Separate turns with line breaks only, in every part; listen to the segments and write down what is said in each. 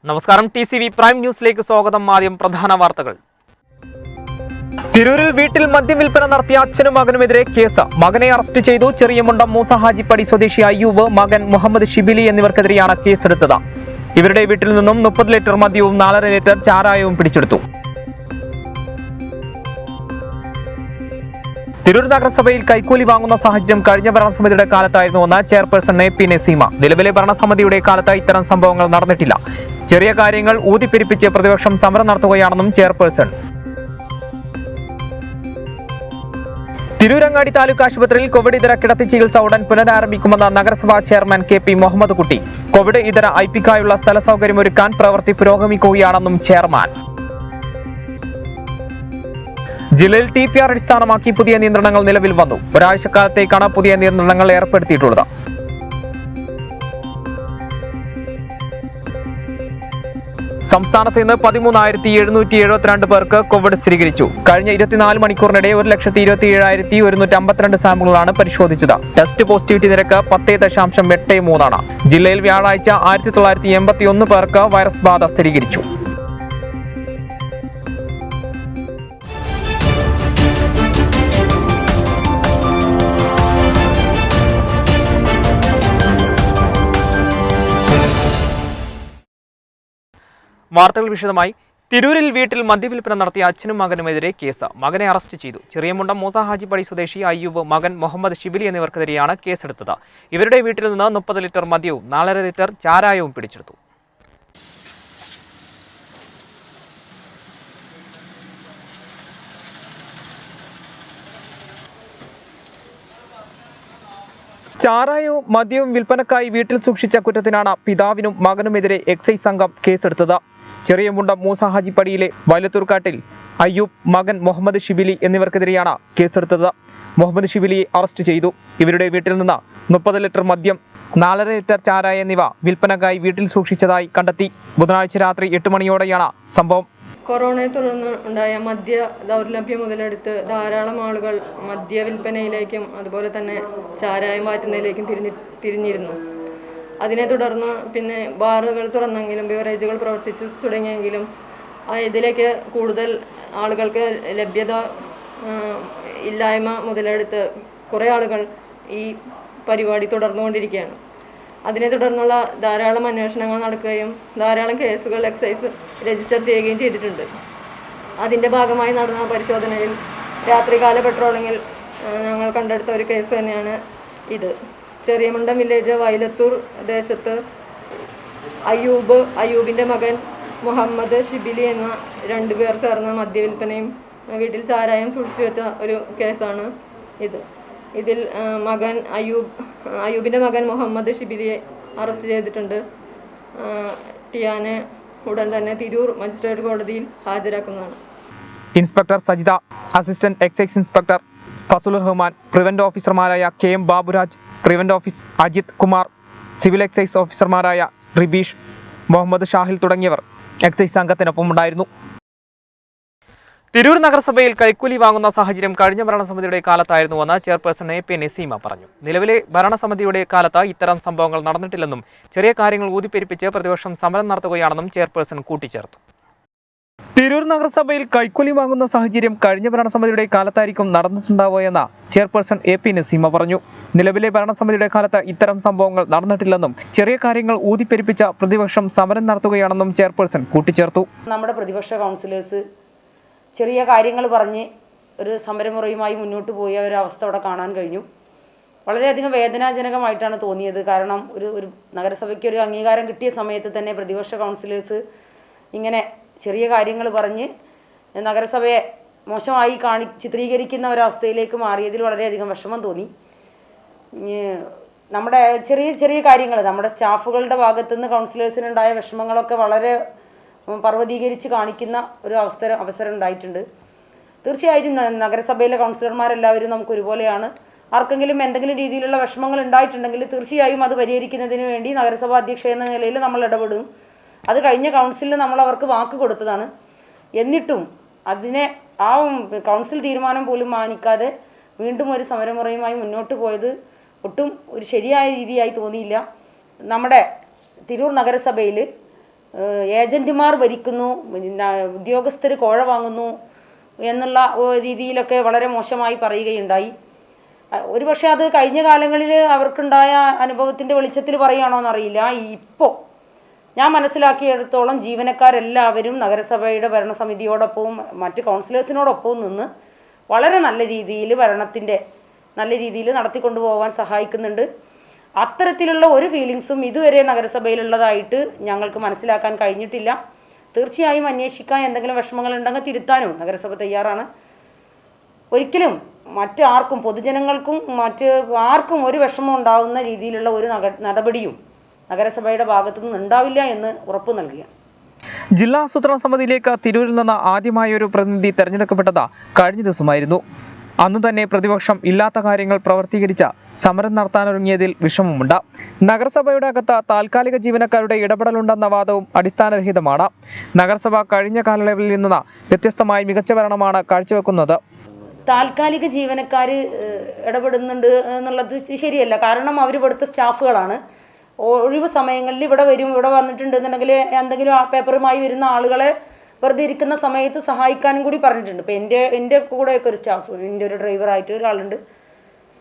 നമസ്കാരം, TCV prime ന്യൂസിലേക്ക് സ്വാഗതം. ആദ്യം പ്രധാന വാർത്തകൾ. തിരൂരിൽ വീട്ടിൽ മദ്യം വിൽപ്പന നടത്തിയ അച്ഛനും മകനുമെതിരെ കേസ്. മകനെ അറസ്റ്റ് ചെയ്തു. ചെറിയമുണ്ടം മൂസഹാജിപ്പടി സ്വദേശി അയ്യൂബ്, മകൻ മുഹമ്മദ് ഷിബിലി എന്നിവർക്കെതിരെയാണ് കേസെടുത്തത്. ഇവരുടെ വീട്ടിൽ നിന്നും 30 ലിറ്റർ മദ്യവും 4.5 ലിറ്റർ ചാരായവും പിടിച്ചെടുത്തു. തിരൂർ നഗരസഭയിൽ കൈക്കൂലി വാങ്ങുന്ന സാഹചര്യം കഴിഞ്ഞ ഭരണസമിതിയുടെ കാലത്തായിരുന്നുവെന്ന് ചെയർപേഴ്സൺ AP നസീമ. നിലവിലെ ഭരണസമിതിയുടെ കാലത്ത് ഇത്തരം സംഭവങ്ങൾ നടന്നിട്ടില്ല. ചെറിയ കാര്യങ്ങൾ ഊതിപ്പെരിപ്പിച്ച് പ്രതിപക്ഷം സമരം നടത്തുകയാണെന്നും ചെയർപേഴ്സൺ. തിരൂരങ്ങാടി താലൂക്ക് ആശുപത്രിയിൽ കോവിഡ് ഇതര കിടത്തി ചികിത്സ ഉടൻ പുനരാരംഭിക്കുമെന്ന് നഗരസഭാ ചെയർമാൻ KP മുഹമ്മദ് കുട്ടി. കോവിഡ് ഇതര IPക്കായുള്ള സ്ഥല സൗകര്യമൊരുക്കാൻ പ്രവൃത്തി പുരോഗമിക്കുകയാണെന്നും ചെയർമാൻ. ജില്ലയിൽ TPR അടിസ്ഥാനമാക്കി പുതിയ നിയന്ത്രണങ്ങൾ നിലവിൽ വന്നു. ഒരാഴ്ചക്കാലത്തേക്കാണ് പുതിയ നിയന്ത്രണങ്ങൾ ഏർപ്പെടുത്തിയിട്ടുള്ളത്. സംസ്ഥാനത്ത് ഇന്ന് 13,772 പേർക്ക് കോവിഡ് സ്ഥിരീകരിച്ചു. കഴിഞ്ഞ 24 മണിക്കൂറിനിടെ 1,27,152 സാമ്പിളുകളാണ് പരിശോധിച്ചത്. ടെസ്റ്റ് പോസിറ്റിവിറ്റി നിരക്ക് 10.83 ആണ്. ജില്ലയിൽ വ്യാഴാഴ്ച 1981 പേർക്ക് വൈറസ് ബാധ സ്ഥിരീകരിച്ചു. വാർത്തകൾ വിശദമായി. തിരൂരിൽ വീട്ടിൽ മദ്യവിൽപ്പന നടത്തിയ അച്ഛനും മകനുമെതിരെ കേസ്. മകനെ അറസ്റ്റ് ചെയ്തു. ചെറിയമുണ്ടം മൂസഹാജിപ്പടി സ്വദേശി അയ്യൂബ്, മകൻ മുഹമ്മദ് ഷിബിലി എന്നിവർക്കെതിരെയാണ് കേസെടുത്തത്. ഇവരുടെ വീട്ടിൽ നിന്ന് 30 ലിറ്റർ മദ്യവും 4.5 ലിറ്റർ ചാരായവും പിടിച്ചെടുത്തു. ചാരായവും മദ്യവും വിൽപ്പനക്കായി വീട്ടിൽ സൂക്ഷിച്ച കുറ്റത്തിനാണ് പിതാവിനും മകനുമെതിരെ എക്സൈസ് സംഘം കേസെടുത്തത്. ചെറിയമുണ്ടം മൂസഹാജിപ്പടിയിലെ വൈലത്തൂർക്കാട്ടിൽ അയ്യൂബ്, മകൻ മുഹമ്മദ് ഷിബിലി എന്നിവർക്കെതിരെയാണ് കേസെടുത്തത്. മുഹമ്മദ് ഷിബിലിയെ അറസ്റ്റ് ചെയ്തു. ഇവരുടെ വീട്ടിൽ നിന്ന് 30 ലിറ്റർ മദ്യം, 4.5 ലിറ്റർ ചാരായ എന്നിവ വിൽപ്പനക്കായി വീട്ടിൽ സൂക്ഷിച്ചതായി കണ്ടെത്തി. ബുധനാഴ്ച രാത്രി 8 മണിയോടെയാണ് സംഭവം.
കൊറോണയെ തുടർന്ന് ഉണ്ടായ മദ്യ ദൗർലഭ്യം മുതലെടുത്ത് ധാരാളം ആളുകൾ മദ്യ വിൽപ്പനയിലേക്കും അതുപോലെ തന്നെ ചാരായം മാറ്റുന്നതിലേക്കും തിരിഞ്ഞിരുന്നു. അതിനെ തുടർന്ന് പിന്നെ ബാറുകൾ തുറന്നെങ്കിലും ബിവറേജുകൾ പ്രവർത്തിച്ചു തുടങ്ങിയെങ്കിലും ഇതിലേക്ക് കൂടുതൽ ആളുകൾക്ക് ലഭ്യത ഇല്ലായ്മ മുതലെടുത്ത് കുറേ ആളുകൾ ഈ പരിപാടി തുടർന്നുകൊണ്ടിരിക്കുകയാണ്. അതിനെ തുടർന്നുള്ള ധാരാളം അന്വേഷണങ്ങൾ നടക്കുകയും ധാരാളം കേസുകൾ എക്സൈസ് രജിസ്റ്റർ ചെയ്യുകയും ചെയ്തിട്ടുണ്ട്. അതിൻ്റെ ഭാഗമായി നടന്ന പരിശോധനയിൽ രാത്രികാല പെട്രോളിങ്ങിൽ ഞങ്ങൾ കണ്ടെടുത്ത ഒരു കേസ് തന്നെയാണ് ഇത്. ചെറിയമുണ്ടം വില്ലേജ് വൈലത്തൂർ ദേശത്ത് അയ്യൂബിൻ്റെ മകൻ മുഹമ്മദ് ഷിബിലി എന്ന 2 പേർ ചേർന്ന മദ്യവിൽപ്പനയും വീട്ടിൽ ചാരായം സൂക്ഷിച്ചു വെച്ച ഒരു കേസാണ് ഇത്. ഇതിൽ അയ്യൂബിൻ്റെ മകൻ മുഹമ്മദ് ഷിബിലിയെ അറസ്റ്റ് ചെയ്തിട്ടുണ്ട്. ടിയാനെ ഉടൻ തന്നെ തിരൂർ മജിസ്ട്രേറ്റ് കോടതിയിൽ ഹാജരാക്കുന്നതാണ്.
Inspector Sajitha, assistant excise inspector Fasalur Rahman, preventive ഓഫീസർമാരായ KM Baburaj, preventive officer Ajith Kumar, civil excise ഓഫീസർമാരായ റിബീഷ്, മുഹമ്മദ് ഷാഹിൽ തുടങ്ങിയവർ എക്സൈസ് സംഘത്തിനൊപ്പം ഉണ്ടായിരുന്നു. തിരൂർ നഗരസഭയിൽ കൈക്കൂലി വാങ്ങുന്ന സാഹചര്യം കഴിഞ്ഞ ഭരണസമിതിയുടെ കാലത്തായിരുന്നുവെന്ന് ചെയർപേഴ്സൺ AP നസീമ പറഞ്ഞു. നിലവിലെ ഭരണസമിതിയുടെ കാലത്ത് ഇത്തരം സംഭവങ്ങൾ നടന്നിട്ടില്ലെന്നും ചെറിയ കാര്യങ്ങൾ ഊതിപ്പെരിപ്പിച്ച് പ്രതിപക്ഷം സമരം നടത്തുകയാണെന്നും ചെയർപേഴ്സൺ കൂട്ടിച്ചേർത്തു. തിരൂർ നഗരസഭയിൽ കൈക്കൂലി വാങ്ങുന്ന സാഹചര്യം കഴിഞ്ഞ ഭരണസമിതിയുടെ കാലത്തായിരിക്കും നടന്നിട്ടുണ്ടാവുകയെന്ന് ചെയർപേഴ്സൺ AP നസീമ പറഞ്ഞു. നിലവിലെ ഭരണസമിതിയുടെ കാലത്ത് ഇത്തരം സംഭവങ്ങൾ നടന്നിട്ടില്ലെന്നും ചെറിയ കാര്യങ്ങൾ ഊതിപ്പെരിപ്പിച്ച പ്രതിപക്ഷം സമരം നടത്തുകയാണെന്നും ചെയർപേഴ്സൺ കൂട്ടിച്ചേർത്തു.
നമ്മുടെ പ്രതിപക്ഷ കൗൺസിലേഴ്സ് ചെറിയ കാര്യങ്ങൾ പറഞ്ഞ് ഒരു സമരമുറയുമായി മുന്നോട്ട് പോയ ഒരു അവസ്ഥ അവിടെ കാണാൻ കഴിഞ്ഞു. വളരെയധികം വേദനാജനകമായിട്ടാണ് തോന്നിയത്. കാരണം ഒരു നഗരസഭയ്ക്ക് ഒരു അംഗീകാരം കിട്ടിയ സമയത്ത് തന്നെ പ്രതിപക്ഷ കൗൺസിലേഴ്സ് ഇങ്ങനെ ചെറിയ കാര്യങ്ങൾ പറഞ്ഞ് നഗരസഭയെ മോശമായി ചിത്രീകരിക്കുന്ന ഒരവസ്ഥയിലേക്ക് മാറിയതിൽ വളരെയധികം വിഷമം തോന്നി. നമ്മുടെ ചെറിയ ചെറിയ കാര്യങ്ങൾ നമ്മുടെ സ്റ്റാഫുകളുടെ ഭാഗത്തുനിന്ന് കൗൺസിലേഴ്സിനുണ്ടായ വിഷമങ്ങളൊക്കെ വളരെ പർവ്വതീകരിച്ച് കാണിക്കുന്ന ഒരു അവസരം ഉണ്ടായിട്ടുണ്ട്. തീർച്ചയായിട്ടും നഗരസഭയിലെ കൗൺസിലർമാരെല്ലാവരും നമുക്ക് ഒരുപോലെയാണ്. ആർക്കെങ്കിലും എന്തെങ്കിലും രീതിയിലുള്ള വിഷമങ്ങൾ ഉണ്ടായിട്ടുണ്ടെങ്കിൽ തീർച്ചയായും അത് പരിഹരിക്കുന്നതിന് വേണ്ടി നഗരസഭാ അധ്യക്ഷ എന്ന നിലയിൽ നമ്മൾ ഇടപെടും. അത് കഴിഞ്ഞ കൗൺസിലിൽ നമ്മൾ അവർക്ക് വാക്ക് കൊടുത്തതാണ്. എന്നിട്ടും അതിനെ ആ കൗൺസിൽ തീരുമാനം പോലും മാനിക്കാതെ വീണ്ടും ഒരു സമരമുറയുമായി മുന്നോട്ട് പോയത് ഒട്ടും ഒരു ശരിയായ രീതിയായി തോന്നിയില്ല. നമ്മുടെ തിരൂർ നഗരസഭയിൽ ഏജന്റുമാർ ഭരിക്കുന്നു, ഉദ്യോഗസ്ഥർ കോഴ വാങ്ങുന്നു എന്നുള്ള രീതിയിലൊക്കെ വളരെ മോശമായി പറയുകയുണ്ടായി. ഒരുപക്ഷെ അത് കഴിഞ്ഞ കാലങ്ങളിൽ അവർക്കുണ്ടായ അനുഭവത്തിൻ്റെ വെളിച്ചത്തിൽ പറയുകയാണോ എന്നറിയില്ല. ഇപ്പോൾ ഞാൻ മനസ്സിലാക്കിയിടത്തോളം ജീവനക്കാരെല്ലാവരും നഗരസഭയുടെ ഭരണസമിതിയോടൊപ്പവും മറ്റ് കൗൺസിലേഴ്സിനോടൊപ്പവും നിന്ന് വളരെ നല്ല രീതിയിൽ ഭരണത്തിൻ്റെ നല്ല രീതിയിൽ നടത്തിക്കൊണ്ടുപോകാൻ സഹായിക്കുന്നുണ്ട്. അത്തരത്തിലുള്ള ഒരു ഫീലിങ്സും ഇതുവരെ നഗരസഭയിലുള്ളതായിട്ട് ഞങ്ങൾക്ക് മനസ്സിലാക്കാൻ കഴിഞ്ഞിട്ടില്ല. തീർച്ചയായും അന്വേഷിക്കാൻ എന്തെങ്കിലും വിഷമങ്ങളുണ്ടെങ്കിൽ തിരുത്താനും നഗരസഭ തയ്യാറാണ്. ഒരിക്കലും മറ്റാർക്കും പൊതുജനങ്ങൾക്കും മറ്റ് ആർക്കും ഒരു വിഷമം ഉണ്ടാകുന്ന രീതിയിലുള്ള ഒരു നടപടിയും നഗരസഭയുടെ ഭാഗത്തു നിന്ന് ഉണ്ടാവില്ല എന്ന് ഉറപ്പു നൽകുകയാണ്.
ജില്ലാ ആസൂത്രണ സമിതിയിലേക്ക് തിരൂരിൽ നിന്ന് ആദ്യമായ ഒരു പ്രതിനിധി തെരഞ്ഞെടുക്കപ്പെട്ടത് കഴിഞ്ഞ ദിവസമായിരുന്നു. അന്നു തന്നെ പ്രതിപക്ഷം ഇല്ലാത്ത കാര്യങ്ങൾ പ്രവർത്തീകരിച്ച സമരം നടത്താനൊരുങ്ങിയതിൽ വിഷമമുണ്ട്. നഗരസഭയുടെ അകത്ത് താൽക്കാലിക ജീവനക്കാരുടെ ഇടപെടലുണ്ടെന്ന വാദവും അടിസ്ഥാനരഹിതമാണ്. നഗരസഭ കഴിഞ്ഞ കാലയളവിൽ നിന്ന് വ്യത്യസ്തമായി മികച്ച ഭരണമാണ് കാഴ്ചവെക്കുന്നത്.
താൽക്കാലിക ജീവനക്കാർ ഇടപെടുന്നുണ്ട് എന്നുള്ളത് ശരിയല്ല. കാരണം അവർ ഇവിടുത്തെ സ്റ്റാഫുകളാണ്. ഒഴിവ് സമയങ്ങളിൽ ഇവിടെ വരും. ഇവിടെ വന്നിട്ടുണ്ടെന്നുണ്ടെങ്കിൽ എന്തെങ്കിലും പേപ്പറുമായി വരുന്ന ആളുകളെ വെറുതെ ഇരിക്കുന്ന സമയത്ത് സഹായിക്കാനും കൂടി പറഞ്ഞിട്ടുണ്ട്. ഇപ്പോൾ എൻ്റെ കൂടെയൊക്കെ ഒരു സ്റ്റാഫ്, എൻ്റെ ഒരു ഡ്രൈവറായിട്ട് ഒരാളുണ്ട്.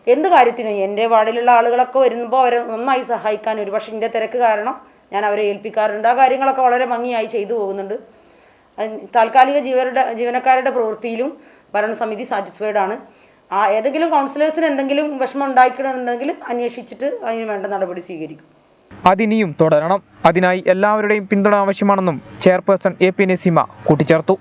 എന്ത് കാര്യത്തിനും എൻ്റെ വാർഡിലുള്ള ആളുകളൊക്കെ വരുമ്പോൾ അവരെ നന്നായി സഹായിക്കാൻ പക്ഷേ എൻ്റെ തിരക്ക് കാരണം ഞാൻ അവരെ ഏൽപ്പിക്കാറുണ്ട്. ആ കാര്യങ്ങളൊക്കെ വളരെ ഭംഗിയായി ചെയ്തു പോകുന്നുണ്ട്. താൽക്കാലിക ജീവനക്കാരുടെ പ്രവൃത്തിയിലും ഭരണസമിതി സാറ്റിസ്ഫൈഡ് ആണ്. ഏതെങ്കിലും കൗൺസിലേഴ്സിന് എന്തെങ്കിലും വിഷമം ഉണ്ടായിക്കണമെന്നുണ്ടെങ്കിൽ അന്വേഷിച്ചിട്ട് അതിന് വേണ്ട നടപടി സ്വീകരിക്കും.
അതിനിയും തുടരണം. അതിനായി എല്ലാവരുടെയും പിന്തുണ ആവശ്യമാണെന്നും ചെയർപേഴ്സൺ AP നസീമ കൂട്ടിച്ചേർത്തു.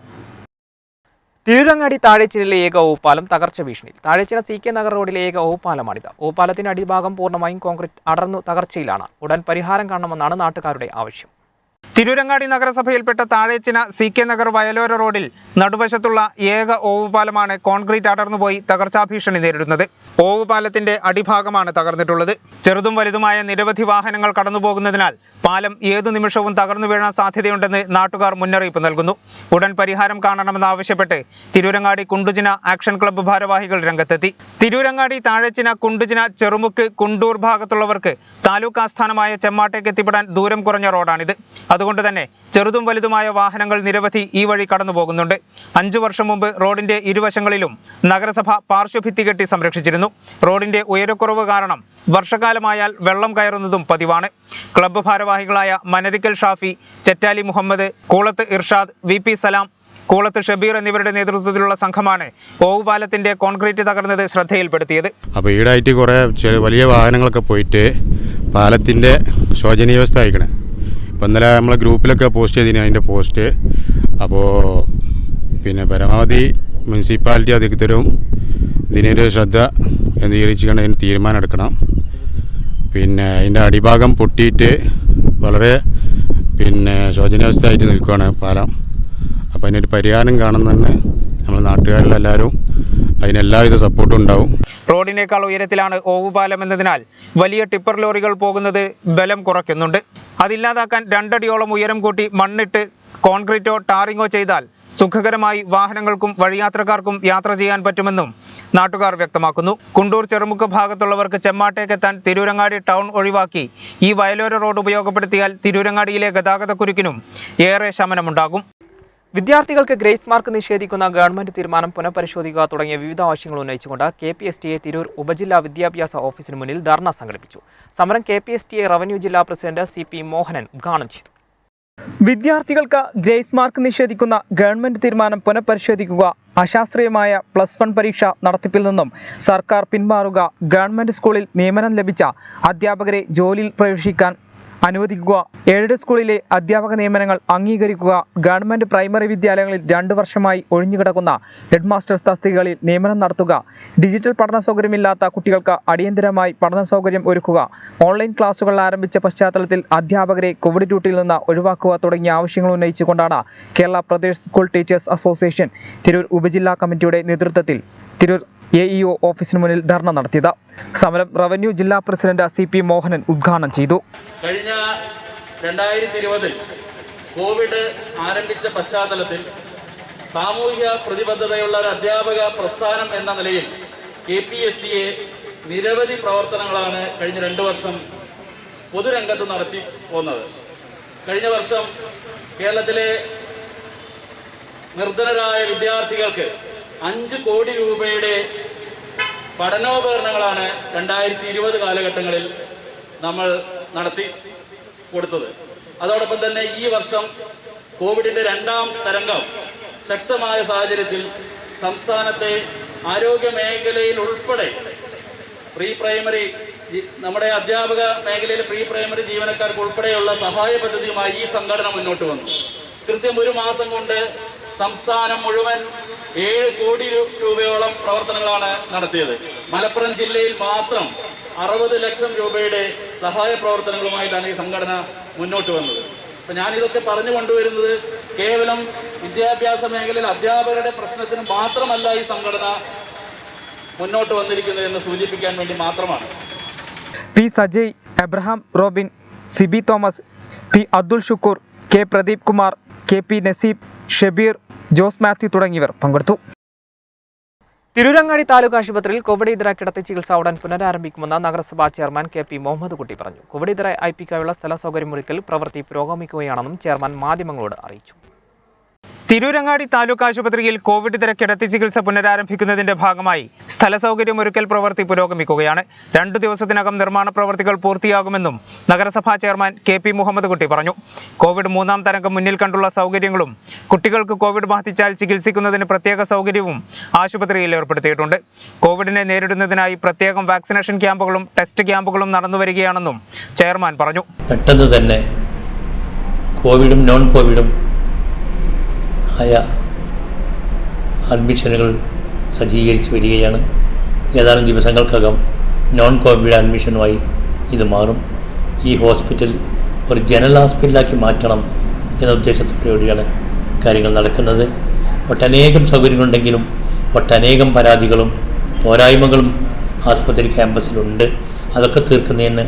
തിരൂരങ്ങാടി താഴേച്ചിലെ ഏക ഓവുപാലം തകർച്ച ഭീഷണിയിൽ. താഴേച്ചിറ CK നഗർ റോഡിലെ ഏക ഓവുപാലമാണിത്. ഓവുപാലത്തിന്റെ അടിഭാഗം പൂർണ്ണമായും കോൺക്രീറ്റ് അടർന്നു തകർച്ചയിലാണ്. ഉടൻ പരിഹാരം കാണണമെന്നാണ് നാട്ടുകാരുടെ ആവശ്യം. തിരൂരങ്ങാടി നഗരസഭയിൽപ്പെട്ട താഴേച്ചിന CK നഗർ വയലോര റോഡിൽ നടുവശത്തുള്ള ഏക ഓവുപാലമാണ് കോൺക്രീറ്റ് അടർന്നുപോയി തകർച്ചാ ഭീഷണി നേരിടുന്നത്. ഓവുപാലത്തിന്റെ അടിഭാഗമാണ് തകർന്നിട്ടുള്ളത്. ചെറുതും വലുതുമായ നിരവധി വാഹനങ്ങൾ കടന്നുപോകുന്നതിനാൽ പാലം ഏതു നിമിഷവും തകർന്നു വീഴാൻ സാധ്യതയുണ്ടെന്ന് നാട്ടുകാർ മുന്നറിയിപ്പ് നൽകുന്നു. ഉടൻ പരിഹാരം കാണണമെന്നാവശ്യപ്പെട്ട് തിരൂരങ്ങാടി കുണ്ടുചിന ആക്ഷൻ ക്ലബ്ബ് ഭാരവാഹികൾ രംഗത്തെത്തി. തിരൂരങ്ങാടി താഴേച്ചിന കുണ്ടുചിന ചെറുമുക്ക് കുണ്ടൂർ ഭാഗത്തുള്ളവർക്ക് താലൂക്ക് ആസ്ഥാനമായ ചെമ്മാട്ടേക്ക് എത്തിപ്പെടാൻ ദൂരം കുറഞ്ഞ റോഡാണിത്. അതുകൊണ്ട് തന്നെ ചെറുതും വലുതുമായ വാഹനങ്ങൾ നിരവധി ഈ വഴി കടന്നു പോകുന്നുണ്ട്. 5 വർഷം മുമ്പ് റോഡിന്റെ ഇരുവശങ്ങളിലും നഗരസഭ പാർശ്വഭിത്തി കെട്ടി സംരക്ഷിച്ചിരുന്നു. റോഡിന്റെ ഉയരക്കുറവ് കാരണം വർഷകാലമായാൽ വെള്ളം കയറുന്നതും പതിവാണ്. ക്ലബ്ബ് ഭാരവാഹികളായ മനരിക്കൽ ഷാഫി, ചെറ്റാലി മുഹമ്മദ്, കൂളത്ത് ഇർഷാദ്, VP സലാം, കൂളത്ത് ഷബീർ എന്നിവരുടെ നേതൃത്വത്തിലുള്ള സംഘമാണ് ഓവുപാലത്തിന്റെ കോൺക്രീറ്റ് തകർന്നത് ശ്രദ്ധയിൽപ്പെടുത്തിയത്.
അപ്പോൾ ഈടായിട്ട് കുറേ വലിയ വാഹനങ്ങളൊക്കെ പോയിട്ട് പാലത്തിന്റെ ശോചനീയാവസ്ഥ ആയിക്കണേ. ഇപ്പോൾ ഇന്നലെ നമ്മളെ ഗ്രൂപ്പിലൊക്കെ പോസ്റ്റ് ചെയ്തിന് അതിൻ്റെ പോസ്റ്റ്. അപ്പോൾ പിന്നെ പരമാവധി മുനിസിപ്പാലിറ്റി അധികൃതരും ഇതിനൊരു ശ്രദ്ധ കേന്ദ്രീകരിച്ചുകൊണ്ട് അതിന് തീരുമാനം എടുക്കണം. പിന്നെ അതിൻ്റെ അടിഭാഗം പൊട്ടിയിട്ട് വളരെ ശോചനീയാവസ്ഥയായിട്ട് നിൽക്കുകയാണ് പാലം. അപ്പോൾ അതിനൊരു പരിഹാരം കാണുന്നതന്നെ നമ്മൾ നാട്ടുകാരിലെല്ലാവരും അതിനെല്ലാവിധ സപ്പോർട്ടും ഉണ്ടാവും.
റോഡിനേക്കാൾ ഉയരത്തിലാണ് ഓവുപാലം എന്നതിനാൽ വലിയ ടിപ്പർ ലോറികൾ പോകുന്നത് ബലം കുറയ്ക്കുന്നുണ്ട്. അതില്ലാതാക്കാൻ 2 അടിയോളം ഉയരം കൂട്ടി മണ്ണിട്ട് കോൺക്രീറ്റോ ടാറിങ്ങോ ചെയ്താൽ സുഖകരമായി വാഹനങ്ങൾക്കും വഴിയാത്രക്കാർക്കും യാത്ര ചെയ്യാൻ പറ്റുമെന്നും നാട്ടുകാർ വ്യക്തമാക്കുന്നു. കുണ്ടൂർ ചെറുമുക്ക് ഭാഗത്തുള്ളവർക്ക് ചെമ്മാട്ടേക്ക് എത്താൻ തിരൂരങ്ങാടി ടൗൺ ഒഴിവാക്കി ഈ വയലോര റോഡ് ഉപയോഗപ്പെടുത്തിയാൽ തിരൂരങ്ങാടിയിലെ ഗതാഗതക്കുരുക്കിനും ഏറെ ശമനമുണ്ടാകും. വിദ്യാർത്ഥികൾക്ക് ഗ്രേസ് മാർക്ക് നിഷേധിക്കുന്ന ഗവൺമെന്റ് തീരുമാനം പുനഃപരിശോധിക്കുക തുടങ്ങിയ വിവിധ ആവശ്യങ്ങൾ ഉന്നയിച്ചുകൊണ്ട് KPSTA തിരൂർ ഉപജില്ലാ വിദ്യാഭ്യാസ ഓഫീസിന് മുന്നിൽ ധർണ സംഘടിപ്പിച്ചു. സമരം KPSTA റവന്യൂ ജില്ലാ പ്രസിഡന്റ് CP മോഹനൻ ഉദ്ഘാടനം ചെയ്തു. വിദ്യാർത്ഥികൾക്ക് ഗ്രേസ് മാർക്ക് നിഷേധിക്കുന്ന ഗവൺമെന്റ് തീരുമാനം പുനഃപരിശോധിക്കുക, അശാസ്ത്രീയമായ +1 പരീക്ഷ നടത്തിപ്പിൽ നിന്നും സർക്കാർ പിന്മാറുക, ഗവൺമെന്റ് സ്കൂളിൽ നിയമനം ലഭിച്ച അധ്യാപകരെ ജോലിയിൽ പ്രവേശിക്കാൻ അനുവദിക്കുക, എയ്ഡഡ് സ്കൂളിലെ അധ്യാപക നിയമനങ്ങൾ അംഗീകരിക്കുക, ഗവൺമെന്റ് പ്രൈമറി വിദ്യാലയങ്ങളിൽ 2 വർഷമായി ഒഴിഞ്ഞുകിടക്കുന്ന ഹെഡ് മാസ്റ്റേഴ്സ് തസ്തികകളിൽ നിയമനം നടത്തുക, ഡിജിറ്റൽ പഠന സൗകര്യമില്ലാത്ത കുട്ടികൾക്ക് അടിയന്തരമായി പഠന സൗകര്യം ഒരുക്കുക, ഓൺലൈൻ ക്ലാസുകൾ ആരംഭിച്ച പശ്ചാത്തലത്തിൽ അധ്യാപകരെ കോവിഡ് ഡ്യൂട്ടിയിൽ നിന്ന് ഒഴിവാക്കുക തുടങ്ങിയ ആവശ്യങ്ങൾ ഉന്നയിച്ചുകൊണ്ടാണ് Kerala Pradesh school teachers association Tirur ഉപജില്ലാ കമ്മിറ്റിയുടെ നേതൃത്വത്തിൽ തിരൂർ AEO ഓഫീസിന് മുന്നിൽ ധർണ നടത്തിയത്. സമരം റവന്യൂ ജില്ലാ പ്രസിഡന്റ് CP മോഹനൻ ഉദ്ഘാടനം ചെയ്തു.
കഴിഞ്ഞ 2020 കോവിഡ് ആരംഭിച്ച പശ്ചാത്തലത്തിൽ സാമൂഹിക പ്രതിബദ്ധതയുള്ള ഒരു അധ്യാപക പ്രസ്ഥാനം എന്ന നിലയിൽ KPSTA നിരവധി പ്രവർത്തനങ്ങളാണ് കഴിഞ്ഞ 2 വർഷം പൊതുരംഗത്ത് നടത്തി പോകുന്നത്. കഴിഞ്ഞ വർഷം കേരളത്തിലെ നിർധനരായ വിദ്യാർത്ഥികൾക്ക് 5 കോടി രൂപയുടെ പഠനോപകരണങ്ങളാണ് 2020 കാലഘട്ടങ്ങളിൽ നമ്മൾ നടത്തി കൊടുത്തത്. അതോടൊപ്പം തന്നെ ഈ വർഷം കോവിഡിൻ്റെ 2ാം തരംഗം ശക്തമായ സാഹചര്യത്തിൽ സംസ്ഥാനത്തെ ആരോഗ്യ മേഖലയിൽ ഉൾപ്പെടെ പ്രീ പ്രൈമറി നമ്മുടെ അധ്യാപക മേഖലയിലെ പ്രീ പ്രൈമറി ജീവനക്കാർക്ക് ഉൾപ്പെടെയുള്ള സഹായ പദ്ധതിയുമായി ഈ സംഘടന മുന്നോട്ട് വന്നു. കൃത്യം 1 മാസം കൊണ്ട് സംസ്ഥാനം മുഴുവൻ 7 കോടി രൂപയോളം പ്രവർത്തനങ്ങളാണ് നടത്തിയത്. മലപ്പുറം ജില്ലയിൽ മാത്രം 60 ലക്ഷം രൂപയുടെ സഹായ പ്രവർത്തനങ്ങളുമായിട്ടാണ് ഈ സംഘടന മുന്നോട്ട് വന്നത്. അപ്പം ഞാനിതൊക്കെ പറഞ്ഞു കൊണ്ടുവരുന്നത് കേവലം വിദ്യാഭ്യാസ മേഖലയിൽ അധ്യാപകരുടെ പ്രശ്നത്തിന് മാത്രമല്ല ഈ സംഘടന മുന്നോട്ട് വന്നിരിക്കുന്നത് എന്ന് സൂചിപ്പിക്കാൻ വേണ്ടി മാത്രമാണ്.
P Sajay, Abraham Robin, Sibi Thomas, P Abdul Shukoor, K Pradeep Kumar, K P Naseeb, Shabeer, Jose Mathew തുടങ്ങിയവർ പങ്കെടുത്തു. തിരൂരങ്ങാടി താലൂക്ക് ആശുപത്രിയിൽ കോവിഡ് ഇതര കിടത്തി ചികിത്സ ഉടൻ പുനരാരംഭിക്കുമെന്ന് നഗരസഭാ ചെയർമാൻ കെ പി മുഹമ്മദ് കുട്ടി പറഞ്ഞു. കോവിഡ് ഇതര ഐപിക്കായുള്ള സ്ഥല സൗകര്യമൊരുക്കൽ പ്രവൃത്തി പുരോഗമിക്കുകയാണെന്നും ചെയർമാൻ മാധ്യമങ്ങളോട് അറിയിച്ചു. തിരൂരങ്ങാടി താലൂക്ക് ആശുപത്രിയിൽ കോവിഡ് ഇതര കിടത്തി ചികിത്സ പുനരാരംഭിക്കുന്നതിന്റെ ഭാഗമായി സ്ഥല സൗകര്യമൊരുക്കൽ പ്രവൃത്തി പുരോഗമിക്കുകയാണ്. 2 ദിവസത്തിനകം നിർമ്മാണ പ്രവൃത്തികൾ പൂർത്തിയാകുമെന്നും നഗരസഭാ ചെയർമാൻ കെ പി മുഹമ്മദ് കുട്ടി പറഞ്ഞു. കോവിഡ് 3ാം തരംഗം മുന്നിൽ കണ്ടുള്ള സൗകര്യങ്ങളും കുട്ടികൾക്ക് കോവിഡ് ബാധിച്ചാൽ ചികിത്സിക്കുന്നതിന് പ്രത്യേക സൗകര്യവും ആശുപത്രിയിൽ ഏർപ്പെടുത്തിയിട്ടുണ്ട്. കോവിഡിനെ നേരിടുന്നതിനായി പ്രത്യേകം വാക്സിനേഷൻ ക്യാമ്പുകളും ടെസ്റ്റ് ക്യാമ്പുകളും നടന്നുവരികയാണെന്നും ചെയർമാൻ പറഞ്ഞു.
പെട്ടെന്ന് തന്നെ കോവിഡും നോൺ കോവിഡും ആയ അഡ്മിഷനുകൾ സജ്ജീകരിച്ച് വരികയാണ്. ഏതാനും ദിവസങ്ങൾക്കകം നോൺ കോവിഡ് അഡ്മിഷനുമായി ഇത് മാറും. ഈ ഹോസ്പിറ്റൽ ഒരു ജനറൽ ഹോസ്പിറ്റലാക്കി മാറ്റണം എന്ന ഉദ്ദേശത്തോടുകൂടിയാണ് കാര്യങ്ങൾ നടക്കുന്നത്. ഒട്ടനേകം സൗകര്യങ്ങളുണ്ടെങ്കിലും ഒട്ടനേകം പരാതികളും പോരായ്മകളും ആസ്പത്രി ക്യാമ്പസിലുണ്ട്. അതൊക്കെ തീർക്കുന്നതിന്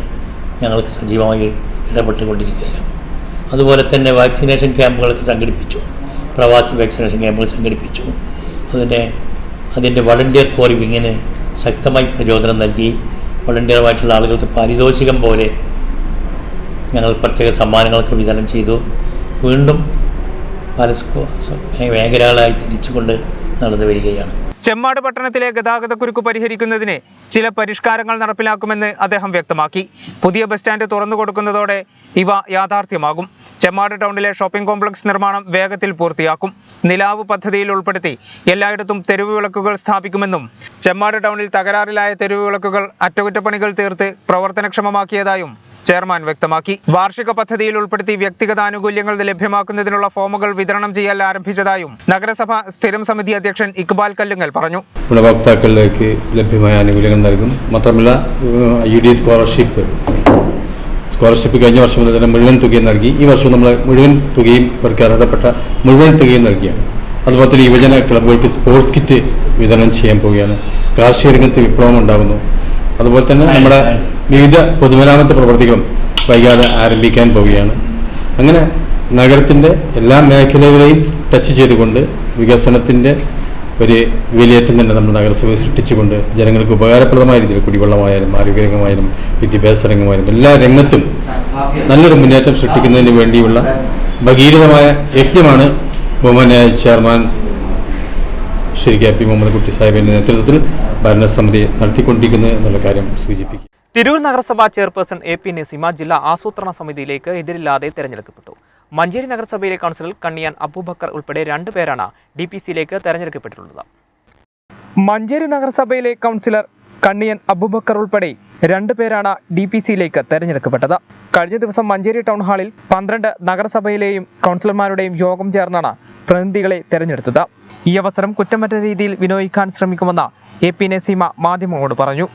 ഞങ്ങൾക്ക് സജീവമായി ഇടപെട്ടുകൊണ്ടിരിക്കുകയാണ്. അതുപോലെ തന്നെ വാക്സിനേഷൻ ക്യാമ്പുകളൊക്കെ സംഘടിപ്പിച്ചു. പ്രവാസി വാക്സിനേഷൻ ക്യാമ്പുകൾ സംഘടിപ്പിച്ചു. അതിൻ്റെ വളണ്ടിയർ കോർ വിങ്ങിന് ശക്തമായി പ്രചോദനം നൽകി. വളണ്ടിയറുമായിട്ടുള്ള ആളുകൾക്ക് പാരിതോഷികം പോലെ ഞങ്ങൾ പ്രത്യേക സമ്മാനങ്ങളൊക്കെ വിതരണം ചെയ്തു. വീണ്ടും പല മേഖലകളായി തിരിച്ചുകൊണ്ട് നടന്നു വരികയാണ്.
ചെമ്മാട് പട്ടണത്തിലെ ഗതാഗതക്കുരുക്ക് പരിഹരിക്കുന്നതിന് ചില പരിഷ്കാരങ്ങൾ നടപ്പിലാക്കുമെന്ന് അദ്ദേഹം വ്യക്തമാക്കി. പുതിയ ബസ് സ്റ്റാൻഡ് തുറന്നു കൊടുക്കുന്നതോടെ ഇവ യാഥാർത്ഥ്യമാകും. ചെമ്മാട് ടൗണിലെ ഷോപ്പിംഗ് കോംപ്ലക്സ് നിർമ്മാണം വേഗത്തിൽ പൂർത്തിയാക്കും. നിലാവ് പദ്ധതിയിൽ ഉൾപ്പെടുത്തി എല്ലായിടത്തും തെരുവ് വിളക്കുകൾ സ്ഥാപിക്കുമെന്നും ചെമ്മാട് ടൗണിൽ തകരാറിലായ തെരുവ് വിളക്കുകൾ അറ്റകുറ്റപ്പണികൾ തീർത്ത് പ്രവർത്തനക്ഷമമാക്കിയതായും ചെയർമാൻ വ്യക്തമാക്കി. വാർഷിക പദ്ധതിയിൽ ഉൾപ്പെടുത്തി വ്യക്തിഗത ആനുകൂല്യങ്ങൾ ലഭ്യമാക്കുന്നതിനുള്ള ഫോമുകൾ വിതരണം ചെയ്യാൻ ആരംഭിച്ചതായും നഗരസഭ സ്ഥിരം സമിതി അധ്യക്ഷൻ ഇക്ബാൽ കല്ലുങ്ങൽ പറഞ്ഞു.
ഗുണഭോക്താക്കളിലേക്ക് ലഭ്യമായ ആനുകൂല്യങ്ങൾ നൽകും. മാത്രമല്ല UD സ്കോളർഷിപ്പ് കഴിഞ്ഞ വർഷം മുതൽ തന്നെ മുഴുവൻ തുകയും നൽകി. ഈ വർഷം നമ്മൾ മുഴുവൻ തുകയും ഇവർക്ക് അർഹതപ്പെട്ട മുഴുവൻ തുകയും നൽകിയാണ്. അതുപോലെ തന്നെ യുവജന ക്ലബുകൾക്ക് സ്പോർട്സ് കിറ്റ് വിതരണം ചെയ്യാൻ പോവുകയാണ്. കാർഷിക രംഗത്ത് വിപ്ലവം ഉണ്ടാകുന്നു. അതുപോലെ തന്നെ നമ്മുടെ വിവിധ പൊതുമരാമത്ത് പ്രവർത്തികളും വൈകാതെ ആരംഭിക്കാൻ പോവുകയാണ്. അങ്ങനെ നഗരത്തിൻ്റെ എല്ലാ മേഖലകളെയും ടച്ച് ചെയ്തുകൊണ്ട് വികസനത്തിൻ്റെ ഒരു വിലയേറ്റം തന്നെ നമ്മൾ നഗരസഭ സൃഷ്ടിച്ചുകൊണ്ട് ജനങ്ങൾക്ക് ഉപകാരപ്രദമായ രീതിയിൽ കുടിവെള്ളമായാലും ആരോഗ്യരംഗമായാലും വിദ്യാഭ്യാസ രംഗമായാലും എല്ലാ രംഗത്തും നല്ലൊരു മുന്നേറ്റം സൃഷ്ടിക്കുന്നതിന് വേണ്ടിയുള്ള ഭഗീരഥമായ യജ്ഞമാണ് ബഹുമാന്യായ chairman Shri K P Muhammad Kutty സാഹിബിന്റെ നേതൃത്വത്തിൽ ഭരണസമിതി നടത്തിക്കൊണ്ടിരിക്കുന്നത് എന്നുള്ള കാര്യം സൂചിപ്പിക്കും.
തിരൂർ നഗരസഭാ ചെയർപേഴ്സൺ AP നസീമ ജില്ലാ ആസൂത്രണ സമിതിയിലേക്ക് എതിരില്ലാതെ തെരഞ്ഞെടുക്കപ്പെട്ടു. മഞ്ചേരി നഗരസഭയിലെ കൗൺസിലർ കണ്ണിയാൻ അബൂബക്കർ ഉൾപ്പെടെ 2 പേരാണ് DPCയിലേക്ക് തെരഞ്ഞെടുക്കപ്പെട്ടിട്ടുള്ളത്. മഞ്ചേരി നഗരസഭയിലെ കൗൺസിലർ കണ്ണിയൻ അബൂബക്കർ ഉൾപ്പെടെ 2 പേരാണ് DPCയിലേക്ക് തെരഞ്ഞെടുക്കപ്പെട്ടത്. കഴിഞ്ഞ ദിവസം മഞ്ചേരി ടൗൺ ഹാളിൽ 12 നഗരസഭയിലെയും കൗൺസിലർമാരുടെയും യോഗം ചേർന്നാണ് പ്രതിനിധികളെ തെരഞ്ഞെടുത്തത്. ഈ അവസരം കുറ്റമറ്റ രീതിയിൽ വിനിയോഗിക്കാൻ ശ്രമിക്കുമെന്ന് AP നസീമ മാധ്യമങ്ങളോട് പറഞ്ഞു.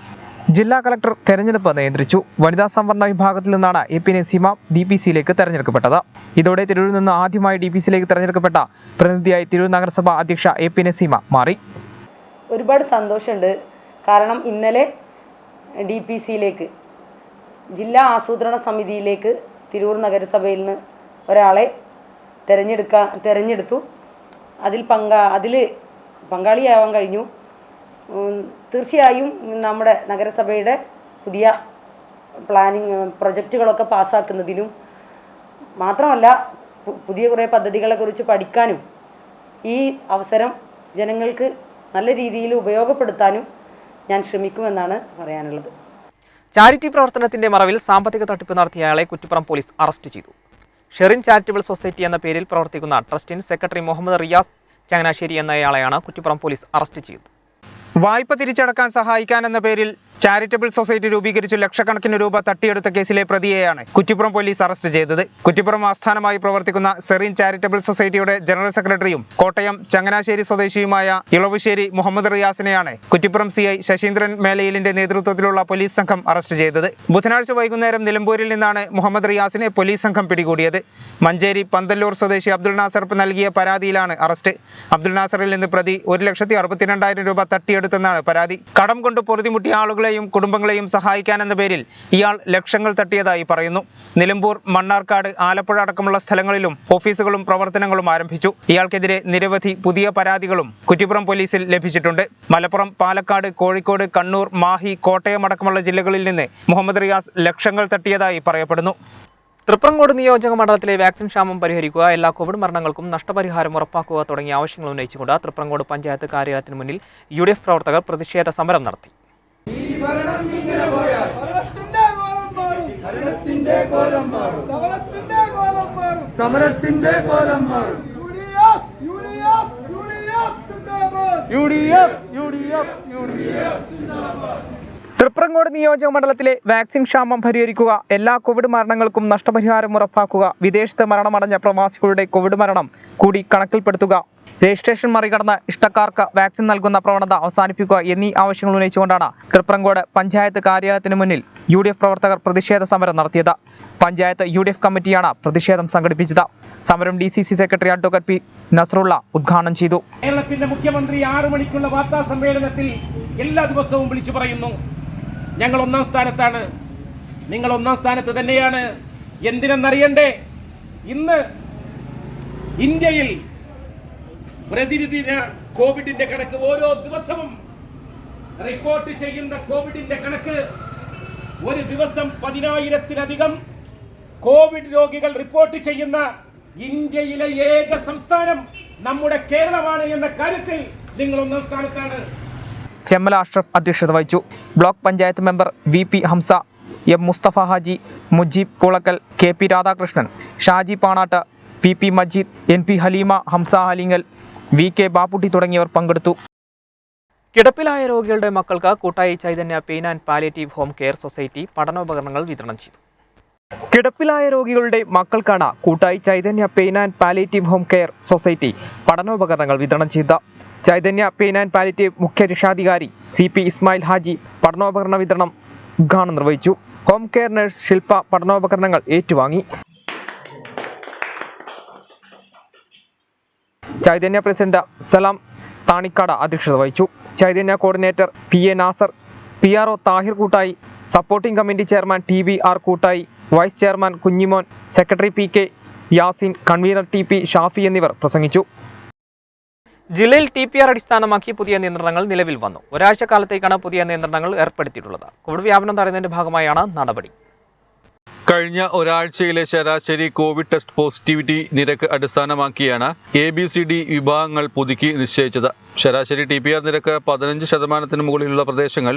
ജില്ലാ കളക്ടർ തെരഞ്ഞെടുപ്പ് നിയന്ത്രിച്ചു. വനിതാ സംവരണ വിഭാഗത്തിൽ നിന്നാണ് AP നസീമ DPCയിലേക്ക് തെരഞ്ഞെടുക്കപ്പെട്ടത്. ഇതോടെ തിരൂരിൽ നിന്ന് ആദ്യമായി DPCയിലേക്ക് തെരഞ്ഞെടുക്കപ്പെട്ട പ്രതിനിധിയായി തിരൂർ നഗരസഭ അധ്യക്ഷ AP നസീമ മാറി.
ഒരുപാട് സന്തോഷമുണ്ട്. കാരണം ഇന്നലെ DPCയിലേക്ക് ജില്ലാ ആസൂത്രണ സമിതിയിലേക്ക് തിരൂർ നഗരസഭയിൽ നിന്ന് ഒരാളെ തെരഞ്ഞെടുത്തു. അതിൽ പങ്കാളിയാവാൻ കഴിഞ്ഞു. തീർച്ചയായും നമ്മുടെ നഗരസഭയുടെ പുതിയ പ്ലാനിങ് പ്രൊജക്റ്റുകളൊക്കെ പാസ്സാക്കുന്നതിനും മാത്രമല്ല പുതിയ കുറേ പദ്ധതികളെക്കുറിച്ച് പഠിക്കാനും ഈ അവസരം ജനങ്ങൾക്ക് നല്ല രീതിയിൽ ഉപയോഗപ്പെടുത്താനും ഞാൻ ശ്രമിക്കുമെന്നാണ് പറയാനുള്ളത്.
ചാരിറ്റി പ്രവർത്തനത്തിന്റെ മറവിൽ സാമ്പത്തിക തട്ടിപ്പ് നടത്തിയയാളെ കുറ്റിപ്പുറം പോലീസ് അറസ്റ്റ് ചെയ്തു. ഷെറിൻ ചാരിറ്റബിൾ സൊസൈറ്റി എന്ന പേരിൽ പ്രവർത്തിക്കുന്ന ട്രസ്റ്റിൻ സെക്രട്ടറി മുഹമ്മദ് റിയാസ് ചങ്ങനാശ്ശേരി എന്നയാളെയാണ് കുറ്റിപ്പുറം പോലീസ് അറസ്റ്റ് ചെയ്തത്.
വായ്പ തിരിച്ചടക്കാൻ സഹായിക്കാൻ എന്ന പേരിൽ ചാരിറ്റബിൾ സൊസൈറ്റി രൂപീകരിച്ച് ലക്ഷക്കണക്കിന് രൂപ തട്ടിയെടുത്ത കേസിലെ പ്രതിയെയാണ് കുറ്റിപ്പുറം പോലീസ് അറസ്റ്റ് ചെയ്തത്. കുറ്റിപ്പുറം ആസ്ഥാനമായി പ്രവർത്തിക്കുന്ന സെറീൻ ചാരിറ്റബിൾ സൊസൈറ്റിയുടെ ജനറൽ സെക്രട്ടറിയും കോട്ടയം ചങ്ങനാശ്ശേരി സ്വദേശിയുമായ ഇളവുശ്ശേരി മുഹമ്മദ് റിയാസിനെയാണ് കുറ്റിപ്പുറം CI ശശീന്ദ്രൻ മേലയിലിന്റെ നേതൃത്വത്തിലുള്ള പോലീസ് സംഘം അറസ്റ്റ് ചെയ്തത്. ബുധനാഴ്ച വൈകുന്നേരം നിലമ്പൂരിൽ നിന്നാണ് മുഹമ്മദ് റിയാസിനെ പോലീസ് സംഘം പിടികൂടിയത്. മഞ്ചേരി പന്തല്ലൂർ സ്വദേശി അബ്ദുൾ നാസർ നൽകിയ പരാതിയിലാണ് അറസ്റ്റ്. അബ്ദുൾ നാസറിൽ നിന്ന് പ്രതി 1,62,000 രൂപ തട്ടിയെടുത്തെന്നാണ് പരാതി. കടം കൊണ്ട് പൊറുതിമുട്ടിയ ആളുകളെ കുടുംബങ്ങളെയും സഹായിക്കാനെന്ന പേരിൽ ഇയാൾ ലക്ഷങ്ങൾ തട്ടിയതായി പറയുന്നു. നിലമ്പൂർ, മണ്ണാർക്കാട്, ആലപ്പുഴ അടക്കമുള്ള സ്ഥലങ്ങളിലും ഓഫീസുകളും പ്രവർത്തനങ്ങളും ആരംഭിച്ചു. ഇയാൾക്കെതിരെ നിരവധി പുതിയ പരാതികളും കുറ്റിപ്പുറം പോലീസിൽ ലഭിച്ചിട്ടുണ്ട്. മലപ്പുറം, പാലക്കാട്, കോഴിക്കോട്, കണ്ണൂർ, മാഹി, കോട്ടയം അടക്കമുള്ള ജില്ലകളിൽ നിന്ന് മുഹമ്മദ് റിയാസ് ലക്ഷങ്ങൾ തട്ടിയതായി പറയപ്പെടുന്നു.
തൃപ്രങ്ങോട് നിയോജക മണ്ഡലത്തിലെ വാക്സിൻ ക്ഷാമം പരിഹരിക്കുക, എല്ലാ കോവിഡ് മരണങ്ങൾക്കും നഷ്ടപരിഹാരം ഉറപ്പാക്കുക തുടങ്ങിയ ആവശ്യങ്ങൾ ഉന്നയിച്ചുകൊണ്ട് തൃപ്രങ്ങോട് പഞ്ചായത്ത് കാര്യാലയത്തിന് മുന്നിൽ UDF പ്രവർത്തകർ പ്രതിഷേധ സമരം നടത്തി.
തൃപ്രങ്ങോട് നിയോജക മണ്ഡലത്തിലെ വാക്സിൻ ക്ഷാമം പരിഹരിക്കുക, എല്ലാ കോവിഡ് മരണങ്ങൾക്കും നഷ്ടപരിഹാരം ഉറപ്പാക്കുക, വിദേശത്ത് മരണമടഞ്ഞ പ്രവാസികളുടെ കോവിഡ് മരണം കൂടി കണക്കിൽപ്പെടുത്തുക, രജിസ്ട്രേഷൻ മറികടന്ന് ഇഷ്ടക്കാർക്ക് വാക്സിൻ നൽകുന്ന പ്രവണത അവസാനിപ്പിക്കുക എന്നീ ആവശ്യങ്ങൾ ഉന്നയിച്ചുകൊണ്ടാണ് തൃപ്രങ്ങോട് പഞ്ചായത്ത് കാര്യാലയത്തിന് മുന്നിൽ UDF പ്രവർത്തകർ പ്രതിഷേധ സമരം നടത്തിയത്. പഞ്ചായത്ത് UDF കമ്മിറ്റിയാണ് പ്രതിഷേധം സംഘടിപ്പിച്ചത്. സമരം DCC secretary advocate P. Nasrullah ഉദ്ഘാടനം ചെയ്തു.
കേരളത്തിന്റെ മുഖ്യമന്ത്രി 6 മണിക്കുള്ള വാർത്താ സമ്മേളനത്തിൽ എല്ലാ ദിവസവും വിളിച്ചു പറയുന്നു, ഞങ്ങൾ 1-ാം സ്ഥാനത്താണ്, നിങ്ങൾ 1-ാം സ്ഥാനത്ത് തന്നെയാണ്. എന്തിനെന്നറിയണ്ടേ? ഇന്ന് ഇന്ത്യയിൽ പ്രതിദിന കോവിഡിന്റെ കണക്ക്, ഓരോ ദിവസവും റിപ്പോർട്ട് ചെയ്യുന്ന കോവിഡിന്റെ കണക്ക്, ഒരു ദിവസം 10,000-ത്തിലധികം കോവിഡ് രോഗികൾ റിപ്പോർട്ട് ചെയ്യുന്ന ഇന്ത്യയിലെ ഏക സംസ്ഥാനം നമ്മുടെ കേരളമാണ് എന്ന കാര്യത്തിൽ നിങ്ങൾ 1-ാം സ്ഥാനത്താണ്.
ചെമ്മല അഷ്റഫ് അധ്യക്ഷത വഹിച്ചു. Block panchayat member VP Hamsa, M. Musthafa Haji, Mujeeb Poolakkal, KP Radhakrishnan, Shaji Panattu, PP Majeed, NP Haleema, Hamsa Halingal, VK Bapputty തുടങ്ങിയവർ പങ്കെടുത്തു.
കിടപ്പിലായ രോഗികളുടെ മക്കൾക്ക് കൂട്ടായി Chaithanya pain and palliative home care society പഠനോപകരണങ്ങൾ വിതരണം ചെയ്തു.
കിടപ്പിലായ രോഗികളുടെ മക്കൾക്കാണ് കൂട്ടായി Chaithanya pain and palliative home care society പഠനോപകരണങ്ങൾ വിതരണം ചെയ്ത. ചൈതന്യ പെയിൻ ആൻഡ് പാലിയേറ്റീവ് മുഖ്യ രക്ഷാധികാരി CP ഇസ്മായിൽ ഹാജി പഠനോപകരണ വിതരണം ഉദ്ഘാടനം നിർവഹിച്ചു. ഹോം കെയർ നഴ്സ് ശില്പ പഠനോപകരണങ്ങൾ ഏറ്റുവാങ്ങി. ചൈതന്യ പ്രസിഡന്റ് സലാം താണിക്കാട് അധ്യക്ഷത വഹിച്ചു. Chaithanya coordinator PA Nasar, PRO Thahir Koottayi, supporting committee chairman TVR Koottayi, vice chairman Kunhimon, secretary PK Yasin, convener TP Shafi എന്നിവർ പ്രസംഗിച്ചു.
ജില്ലയിൽ TPR അടിസ്ഥാനമാക്കി പുതിയ നിയന്ത്രണങ്ങൾ നിലവിൽ വന്നു. ഒരാഴ്ച കാലത്തേക്കാണ് പുതിയ നിയന്ത്രണങ്ങൾ ഏർപ്പെടുത്തിയിട്ടുള്ളത്. കോവിഡ് വ്യാപനം തടയുന്നതിന്റെ ഭാഗമായാണ് നടപടി.
കഴിഞ്ഞ ഒരാഴ്ചയിലെ ശരാശരി കോവിഡ് ടെസ്റ്റ് പോസിറ്റിവിറ്റി നിരക്ക് അടിസ്ഥാനമാക്കിയാണ് ABCD വിഭാഗങ്ങൾ പുതുക്കി നിശ്ചയിച്ചത്. ശരാശരി TPR നിരക്ക് 15% മുകളിലുള്ള പ്രദേശങ്ങൾ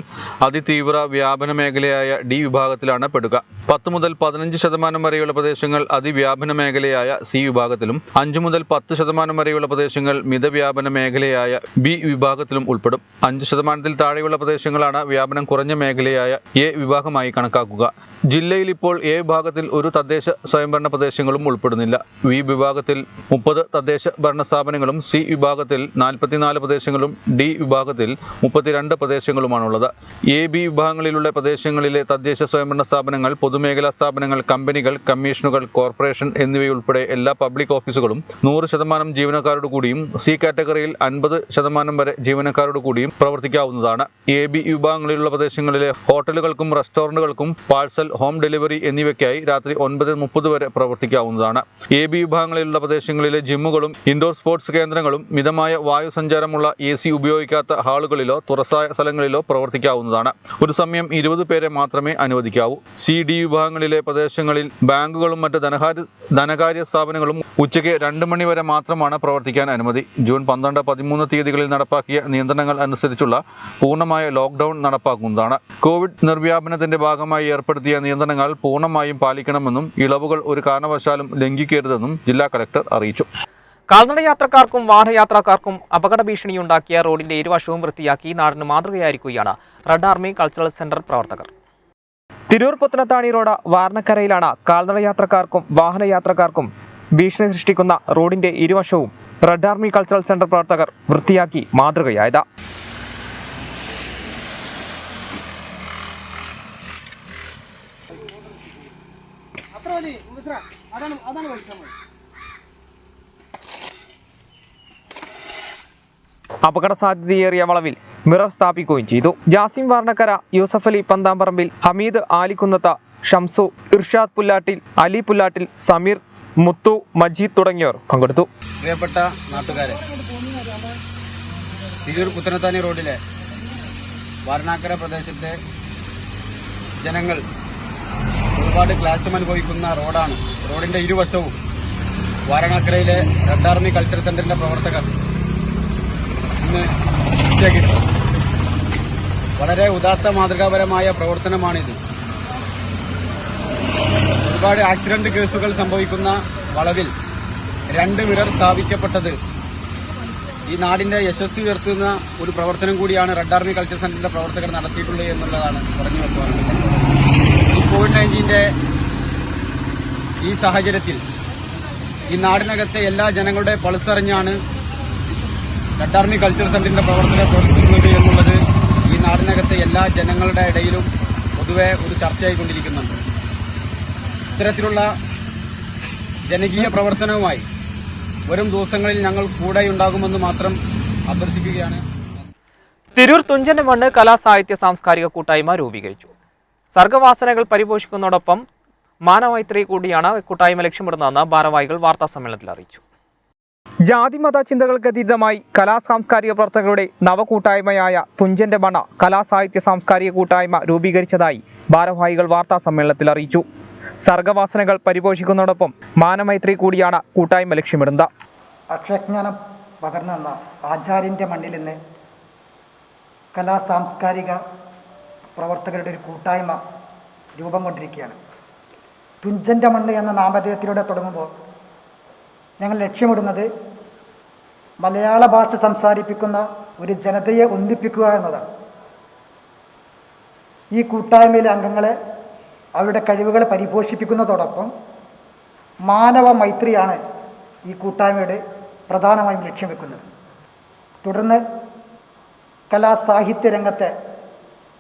അതിതീവ്ര വ്യാപന മേഖലയായ D വിഭാഗത്തിലാണ് പെടുക. 10 മുതൽ 15% വരെയുള്ള പ്രദേശങ്ങൾ അതിവ്യാപന മേഖലയായ C വിഭാഗത്തിലും 5 മുതൽ 10% വരെയുള്ള പ്രദേശങ്ങൾ മിതവ്യാപന മേഖലയായ B വിഭാഗത്തിലും ഉൾപ്പെടും. 5% താഴെയുള്ള പ്രദേശങ്ങളാണ് വ്യാപനം കുറഞ്ഞ മേഖലയായ A വിഭാഗമായി കണക്കാക്കുക. ജില്ലയിൽ ഇപ്പോൾ A വിഭാഗത്തിൽ ഒരു തദ്ദേശ സ്വയംഭരണ പ്രദേശങ്ങളും ഉൾപ്പെടുന്നില്ല. B വിഭാഗത്തിൽ 30 തദ്ദേശ ഭരണ സ്ഥാപനങ്ങളും C വിഭാഗത്തിൽ 44 പ്രദേശങ്ങളും D വിഭാഗത്തിൽ 32 പ്രദേശങ്ങളുമാണുള്ളത്. AB വിഭാഗങ്ങളിലുള്ള പ്രദേശങ്ങളിലെ തദ്ദേശ സ്വയംഭരണ സ്ഥാപനങ്ങൾ, പൊതുമേഖലാ സ്ഥാപനങ്ങൾ, കമ്പനികൾ, കമ്മീഷനുകൾ, കോർപ്പറേഷൻ എന്നിവയുൾപ്പെടെ എല്ലാ പബ്ലിക് ഓഫീസുകളും 100% ജീവനക്കാരോട് കൂടിയും C കാറ്റഗറിയിൽ 50% വരെ ജീവനക്കാരോട് കൂടിയും പ്രവർത്തിക്കാവുന്നതാണ്. AB വിഭാഗങ്ങളിലുള്ള പ്രദേശങ്ങളിലെ ഹോട്ടലുകൾക്കും റെസ്റ്റോറൻറ്റുകൾക്കും പാഴ്സൽ, ഹോം ഡെലിവറി എന്നിവ എന്നിവയ്ക്കായി രാത്രി 9:30 വരെ പ്രവർത്തിക്കാവുന്നതാണ്. AB വിഭാഗങ്ങളിലുള്ള പ്രദേശങ്ങളിലെ ജിമ്മുകളും ഇൻഡോർ സ്പോർട്സ് കേന്ദ്രങ്ങളും മിതമായ വായു സഞ്ചാരമുള്ള AC ഉപയോഗിക്കാത്ത ഹാളുകളിലോ തുറസായ സ്ഥലങ്ങളിലോ പ്രവർത്തിക്കാവുന്നതാണ്. ഒരു സമയം 20 പേരെ മാത്രമേ അനുവദിക്കാവൂ. CD വിഭാഗങ്ങളിലെ പ്രദേശങ്ങളിൽ ബാങ്കുകളും മറ്റ് ധനകാര്യ സ്ഥാപനങ്ങളും ഉച്ചയ്ക്ക് 2 മണി വരെ മാത്രമാണ് പ്രവർത്തിക്കാൻ അനുമതി. ജൂൺ 12, 13 തീയതികളിൽ നടപ്പാക്കിയ നിയന്ത്രണങ്ങൾ അനുസരിച്ചുള്ള പൂർണ്ണമായ ലോക്ക്ഡൌൺ നടപ്പാക്കുന്നതാണ്. കോവിഡ് നിർവ്യാപനത്തിന്റെ ഭാഗമായി ഏർപ്പെടുത്തിയ നിയന്ത്രണങ്ങൾ പൂർണ്ണമായും പാലിക്കണമെന്നും ഇളവുകൾ ഒരു കാരണവശാലും ലംഘിക്കരുതെന്നും ജില്ലാ കളക്ടർ അറിയിച്ചു.
കാൽനട യാത്രക്കാർക്കും വാഹനയാത്രക്കാർക്കും അപകട ഭീഷണിയുണ്ടാക്കിയ റോഡിന്റെ ഇരുവശവും വൃത്തിയാക്കി നാടിന് മാതൃകയായിരിക്കുകയാണ് റെഡ് ആർമി കൾച്ചറൽ സെന്റർ പ്രവർത്തകർ. തിരൂർ പുത്തനത്താണി റോഡ് വാരണക്കരയിലാണ് കാൽനട യാത്രക്കാർക്കും വാഹനയാത്രക്കാർക്കും ഭീഷണി സൃഷ്ടിക്കുന്ന റോഡിന്റെ ഇരുവശവും റെഡ് ആർമി കൾച്ചറൽ സെന്റർ പ്രവർത്തകർ വൃത്തിയാക്കി മാതൃകയായത്. അപകട സാധ്യതയേറിയ വളവിൽ മിറർ സ്ഥാപിക്കുകയും ചെയ്തു. ജാസിം വാർണക്കര, യൂസഫ് അലി പന്താമ്പറമ്പിൽ, ഹമീദ് ആലിക്കുന്നത്ത, ഷംസു, ഇർഷാദ് പുല്ലാട്ടിൽ, അലി പുല്ലാട്ടിൽ, സമീർ, മുത്തു, മജീദ് തുടങ്ങിയവർ പങ്കെടുത്തു.
പ്രിയപ്പെട്ട നാട്ടുകാരെ, തിരൂർ പുത്തനത്താണി റോഡിലെ വാരണാക്കര പ്രദേശത്തെ ജനങ്ങൾ ഒരുപാട് ക്ലേശം അനുഭവിക്കുന്ന റോഡാണ്. റോഡിന്റെ ഇരുവശവും വാരണാക്കരയിലെ റെഡ് ആർമി കൾച്ചറൽ സെന്ററിന്റെ പ്രവർത്തകർ ഇന്ന് വൃത്തിയാക്കിയിട്ടുണ്ട്. വളരെ ഉദാത്ത മാതൃകാപരമായ പ്രവർത്തനമാണിത്. ഒരുപാട് ആക്സിഡന്റ് കേസുകൾ സംഭവിക്കുന്ന വളവിൽ 2 മിറർ സ്ഥാപിക്കപ്പെട്ടത് ഈ നാടിന്റെ യശസ്വി ഉയർത്തുന്ന ഒരു പ്രവർത്തനം കൂടിയാണ് റെഡ് ആർമി കൾച്ചറൽ സെന്ററിന്റെ പ്രവർത്തകർ നടത്തിയിട്ടുള്ളത് എന്നുള്ളതാണ് പറഞ്ഞു വെക്കാറുള്ളത്. ഈ കോവിഡ്-19 ഈ സാഹചര്യത്തിൽ ഈ നാടിനകത്തെ എല്ലാ ജനങ്ങളുടെ പൾസറിഞ്ഞാണ് റെഡ് ആർമി കൾച്ചറൽ സെന്ററിന്റെ പ്രവർത്തകർ പ്രവർത്തിക്കുന്നത് എന്നുള്ളത് ഈ നാടിനകത്തെ എല്ലാ ജനങ്ങളുടെ ഇടയിലും പൊതുവെ ഒരു ചർച്ചയായിക്കൊണ്ടിരിക്കുന്നുണ്ട്. ഇത്തരത്തിലുള്ള ജനകീയ പ്രവർത്തനവുമായി വരും ദിവസങ്ങളിൽ ഞങ്ങൾ കൂടെയുണ്ടാകുമെന്ന് മാത്രം അഭ്യർത്ഥിക്കുകയാണ്.
തിരൂർ തുഞ്ചന്റെ മണ്ണ് കലാസാഹിത്യ സാംസ്കാരിക കൂട്ടായ്മ രൂപീകരിച്ചു. സർഗവാസനകൾ പരിപോഷിക്കുന്നതോടൊപ്പം മാനവമൈത്രി കൂടിയാണ് കൂട്ടായ്മ ലക്ഷ്യമിടുന്നതെന്ന് ഭാരവാഹികൾ വാർത്താസമ്മേളനത്തിൽ അറിയിച്ചു. ജാതിമത ചിന്തകൾക്കതീതമായി കലാസാംസ്കാരിക പ്രവർത്തകരുടെ നവകൂട്ടായ്മയായ തുഞ്ചന്റെ മണ്ണ കലാസാഹിത്യ സാംസ്കാരിക കൂട്ടായ്മ രൂപീകരിച്ചതായി ഭാരവാഹികൾ വാർത്താസമ്മേളനത്തിൽ അറിയിച്ചു. സർഗവാസനകൾ പരിപോഷിക്കുന്നതോടൊപ്പം മാനവമൈത്രി കൂടിയാണ് കൂട്ടായ്മ ലക്ഷ്യമിടുന്നത്.
അക്ഷജ്ഞാനം പകർന്നെന്ന ആചാര്യൻ്റെ മണ്ണിൽ നിന്ന് കലാസാംസ്കാരിക പ്രവർത്തകരുടെ ഒരു കൂട്ടായ്മ രൂപം കൊണ്ടിരിക്കുകയാണ്. തുഞ്ചൻ്റെ മണ്ണ് എന്ന നാമധേയത്തിലൂടെ തുടങ്ങുമ്പോൾ ഞങ്ങൾ ലക്ഷ്യമിടുന്നത് മലയാള ഭാഷ സംസാരിപ്പിക്കുന്ന ഒരു ജനതയെ ഒന്നിപ്പിക്കുക എന്നതാണ്. ഈ കൂട്ടായ്മയിലെ അംഗങ്ങളെ അവരുടെ കഴിവുകളെ പരിപോഷിപ്പിക്കുന്നതോടൊപ്പം മാനവ മൈത്രിയാണ് ഈ കൂട്ടായ്മയുടെ പ്രധാനമായും ലക്ഷ്യം വെക്കുന്നത്. തുടർന്ന് കലാസാഹിത്യ രംഗത്തെ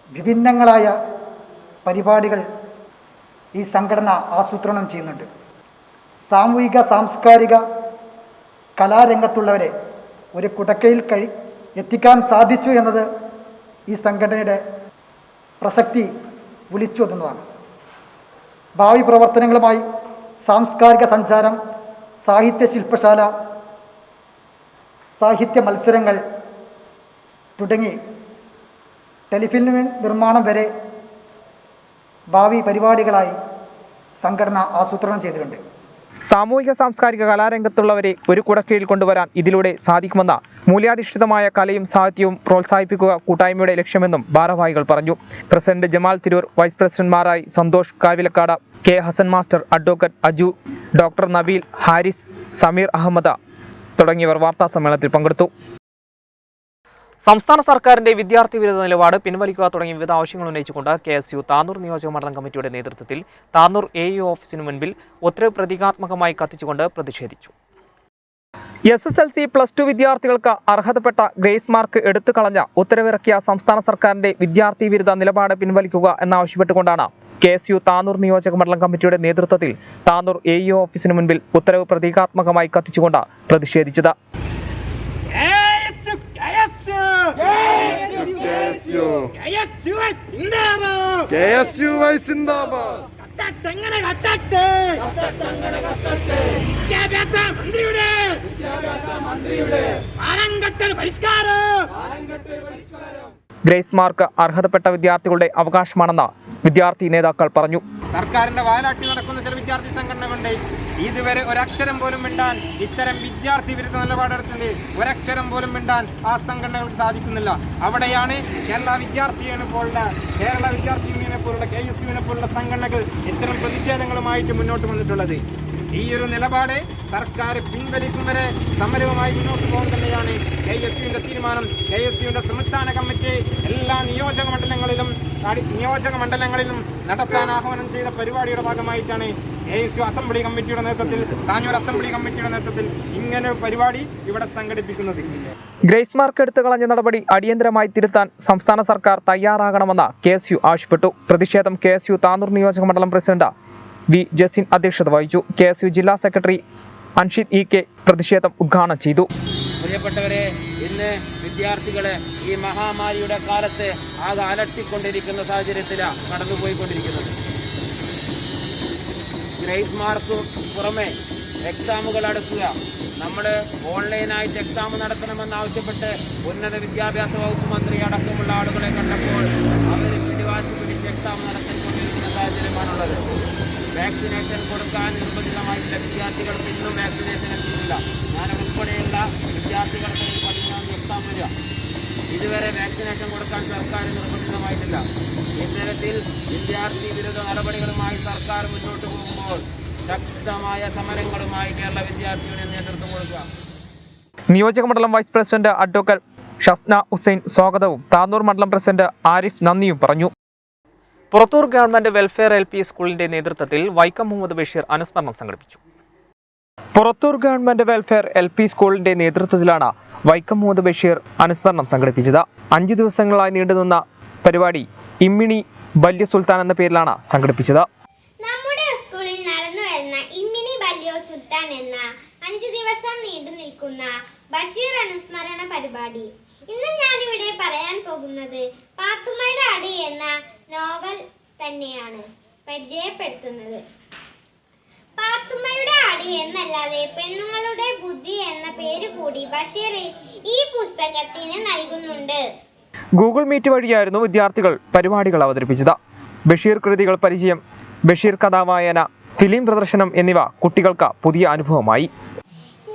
വിഭിന്നങ്ങളായ പരിപാടികൾ ഈ സംഘടന ആസൂത്രണം ചെയ്യുന്നുണ്ട്. സാമൂഹിക സാംസ്കാരിക കലാരംഗത്തുള്ളവരെ ഒരു കുടക്കയിൽ എത്തിക്കാൻ സാധിച്ചു എന്നത് ഈ സംഘടനയുടെ പ്രസക്തി വിളിച്ചോതുന്നതാണ്. ഭാവി പ്രവർത്തനങ്ങളുമായി സാംസ്കാരിക സഞ്ചാരം, സാഹിത്യ ശില്പശാല, സാഹിത്യ മത്സരങ്ങൾ തുടങ്ങി ടെലിഫിലിം നിർമ്മാണം വരെ ഭാവി പരിപാടികളായി സംഘടന ആസൂത്രണം ചെയ്തിട്ടുണ്ട്.
സാമൂഹിക സാംസ്കാരിക കലാരംഗത്തുള്ളവരെ ഒരു കുടക്കീഴിൽ കൊണ്ടുവരാൻ ഇതിലൂടെ സാധിക്കുമെന്ന മൂല്യാധിഷ്ഠിതമായ കലയും സാഹിത്യവും പ്രോത്സാഹിപ്പിക്കുക കൂട്ടായ്മയുടെ ലക്ഷ്യമെന്നും ഭാരവാഹികൾ പറഞ്ഞു. പ്രസിഡന്റ് ജമാൽ തിരൂർ, വൈസ് പ്രസിഡന്റുമാരായി Santhosh Kavilakkad, K Hasan master, advocate Aju, doctor Nabeel, Haris, Sameer Ahammed തുടങ്ങിയവർ വാർത്താസമ്മേളനത്തിൽ പങ്കെടുത്തു. സംസ്ഥാന സർക്കാരിന്റെ വിദ്യാർത്ഥി വിരുദ്ധ നിലപാട് പിൻവലിക്കുക തുടങ്ങിയ വിവിധ ആവശ്യങ്ങൾ ഉന്നയിച്ചുകൊണ്ട് KSU താനൂർ നിയോജക മണ്ഡലം കമ്മിറ്റിയുടെ നേതൃത്വത്തിൽ താനൂർ AEO ഓഫീസിനു മുൻപിൽ ഉത്തരവ് പ്രതീകാത്മകമായി കത്തിച്ചുകൊണ്ട് പ്രതിഷേധിച്ചു. SSLC +2 വിദ്യാർത്ഥികൾക്ക് അർഹതപ്പെട്ട ഗ്രേസ് മാർക്ക് എടുത്തു കളഞ്ഞ ഉത്തരവിറക്കിയ സംസ്ഥാന സർക്കാരിന്റെ വിദ്യാർത്ഥി വിരുദ്ധ നിലപാട് പിൻവലിക്കുക എന്നാവശ്യപ്പെട്ടുകൊണ്ടാണ് KSU താനൂർ നിയോജക മണ്ഡലം കമ്മിറ്റിയുടെ നേതൃത്വത്തിൽ താനൂർ AEO ഓഫീസിനു മുൻപിൽ ഉത്തരവ് പ്രതീകാത്മകമായി കത്തിച്ചുകൊണ്ട് പ്രതിഷേധിച്ചത്. ഗ്രേസ് മാർക്ക് അർഹതപ്പെട്ട വിദ്യാർത്ഥികളുടെ അവകാശമാണെന്ന് വിദ്യാർത്ഥി നേതാക്കൾ പറഞ്ഞു.
സർക്കാരിന്റെ വാലാട്ടി നടക്കുന്ന ചില വിദ്യാർത്ഥി സംഘടനകളുണ്ട്. ഇതുവരെ ഒരക്ഷരം പോലും മിണ്ടാൻ ഇത്തരം വിദ്യാർത്ഥി വിരുദ്ധ നിലപാടെടുത്തത് ഒരക്ഷരം പോലും മിണ്ടാൻ ആ സംഘടനകൾക്ക് സാധിക്കുന്നില്ല. അവിടെയാണ് കേരള വിദ്യാർത്ഥി യൂണിയനെ പോലുള്ള KSU പോലുള്ള സംഘടനകൾ ഇത്തരം പ്രതിഷേധങ്ങളുമായിട്ട് മുന്നോട്ട് വന്നിട്ടുള്ളത്. ഈ ഒരു നിലപാട് സർക്കാർ പിൻവലിക്കും വരെ സമരവുമായി മുന്നോട്ട് പോകാൻ തന്നെയാണ് KSUവിന്റെ തീരുമാനം. KSUവിന്റെ സംസ്ഥാന കമ്മിറ്റി എല്ലാ നിയോജക മണ്ഡലങ്ങളിലും നടത്താൻ ആഹ്വാനം ചെയ്ത പരിപാടിയുടെ ഭാഗമായിട്ടാണ് KSU അസംബ്ലി കമ്മിറ്റിയുടെ നേതൃത്വത്തിൽ, താനൂർ അസംബ്ലി കമ്മിറ്റിയുടെ നേതൃത്വത്തിൽ ഇങ്ങനെ പരിപാടി ഇവിടെ സംഘടിപ്പിക്കുന്നത്.
ഗ്രേസ് മാർക്ക് എടുത്തു കളഞ്ഞ നടപടി അടിയന്തരമായി തിരുത്താൻ സംസ്ഥാന സർക്കാർ തയ്യാറാകണമെന്ന് KSU ആവശ്യപ്പെട്ടു. പ്രതിഷേധം KSU താനൂർ നിയോജക മണ്ഡലം പ്രസിഡന്റ് വി ജസിൻ അധ്യക്ഷത വഹിച്ചു. KSU ജില്ലാ സെക്രട്ടറി അൻഷിദ് EK പ്രതിഷേധം ഉദ്ഘാടനം ചെയ്തു.
പ്രിയപ്പെട്ടവരെ, ഇന്ന് വിദ്യാർത്ഥികളെ ഈ മഹാമാരിയുടെ കാലത്ത് ആകെ അലട്ടിക്കൊണ്ടിരിക്കുന്ന സാഹചര്യത്തിലാണ് കടന്നുപോയിക്കൊണ്ടിരിക്കുന്നത്. ഗ്രേസ് മാർക്ക് പുറമെ എക്സാമുകൾ അടുക്കുക, നമ്മൾ ഓൺലൈനായിട്ട് എക്സാം നടത്തണമെന്നാവശ്യപ്പെട്ട് ഉന്നത വിദ്യാഭ്യാസ വകുപ്പ് മന്ത്രി അടക്കമുള്ള ആളുകളെ കണ്ടപ്പോൾ അവർ പിടിവാശി പിടിച്ച് എക്സാം നടത്തിക്കൊണ്ടിരിക്കുന്ന സാഹചര്യമാണുള്ളത്. വാക്സിനേഷൻ കൊടുക്കാൻ നിർബന്ധിതമായിട്ടുള്ള വിദ്യാർത്ഥികൾക്ക് ഇന്നും വാക്സിനേഷൻ എത്തിയിട്ടില്ല. ഞാൻ ഉൾപ്പെടെയുള്ള വിദ്യാർത്ഥികൾക്ക് 13 എക്സാം വരിക. ഇതുവരെ വാക്സിനേഷൻ കൊടുക്കാൻ സർക്കാർ നിർബന്ധിതമായിട്ടില്ല. ഇത്തരത്തിൽ വിദ്യാർത്ഥി വിരുദ്ധ നടപടികളുമായി സർക്കാർ മുന്നോട്ട് പോകുമ്പോൾ ശക്തമായ സമരങ്ങളുമായി കേരള വിദ്യാർത്ഥി യൂണിയൻ നേതൃത്വം കൊടുക്കുക.
നിയോജക മണ്ഡലം vice president advocate Shasna Hussain സ്വാഗതവും താനൂർ മണ്ഡലം പ്രസിഡന്റ് ആരിഫ് നന്ദിയും പറഞ്ഞു. പുറത്തൂർ ഗവൺമെന്റ് വെൽഫെയർ LP സ്കൂളിന്റെ നേതൃത്വത്തിൽ വൈക്കം മുഹമ്മദ് ബഷീർ അനുസ്മരണം സംഘടിപ്പിച്ചു. പുറത്തൂർ ഗവൺമെന്റ് വെൽഫെയർ LP സ്കൂളിന്റെ നേതൃത്വത്തിലാണ് വൈക്കം മുഹമ്മദ് ബഷീർ അനുസ്മരണം സംഘടിപ്പിച്ചത്. 5 ദിവസങ്ങളായി നീണ്ടുനിന്ന പരിപാടി ഇമ്മിണി ബല്യ സുൽത്താൻ എന്ന പേരിലാണ് സംഘടിപ്പിച്ചത്.
നമ്മുടെ സ്കൂളിൽ നടന്നു വരുന്ന ഇമ്മിണി ബല്യ സുൽത്താൻ എന്ന 5 ദിവസം നീണ്ടു നിൽക്കുന്ന ബഷീർ അനുസ്മരണ പരിപാടി. ഇന്ന് ഞാനിവിടെ പറയാൻ പോകുന്നത് പാത്തുമ്മയുടെ അടി എന്ന നോവൽ തന്നെയാണ് പരിചയപ്പെടുത്തുന്നത്. പാത്തുമ്മയുടെ അടി എന്നല്ലാതെ പെണ്ണുങ്ങളുടെ ബുദ്ധി എന്ന പേര് കൂടി ബഷീർ ഈ പുസ്തകത്തിന് നൽകുന്നുണ്ട്.
ഗൂഗിൾ മീറ്റ് വഴിയായിരുന്നു വിദ്യാർത്ഥികൾ പരിപാടികൾ അവതരിപ്പിച്ചത്. ബഷീർ കൃതികൾ പരിചയം, ബഷീർ കഥാവായന, ഫിലിം പ്രദർശനം എന്നിവ കുട്ടികൾക്ക് പുതിയ അനുഭവമായി.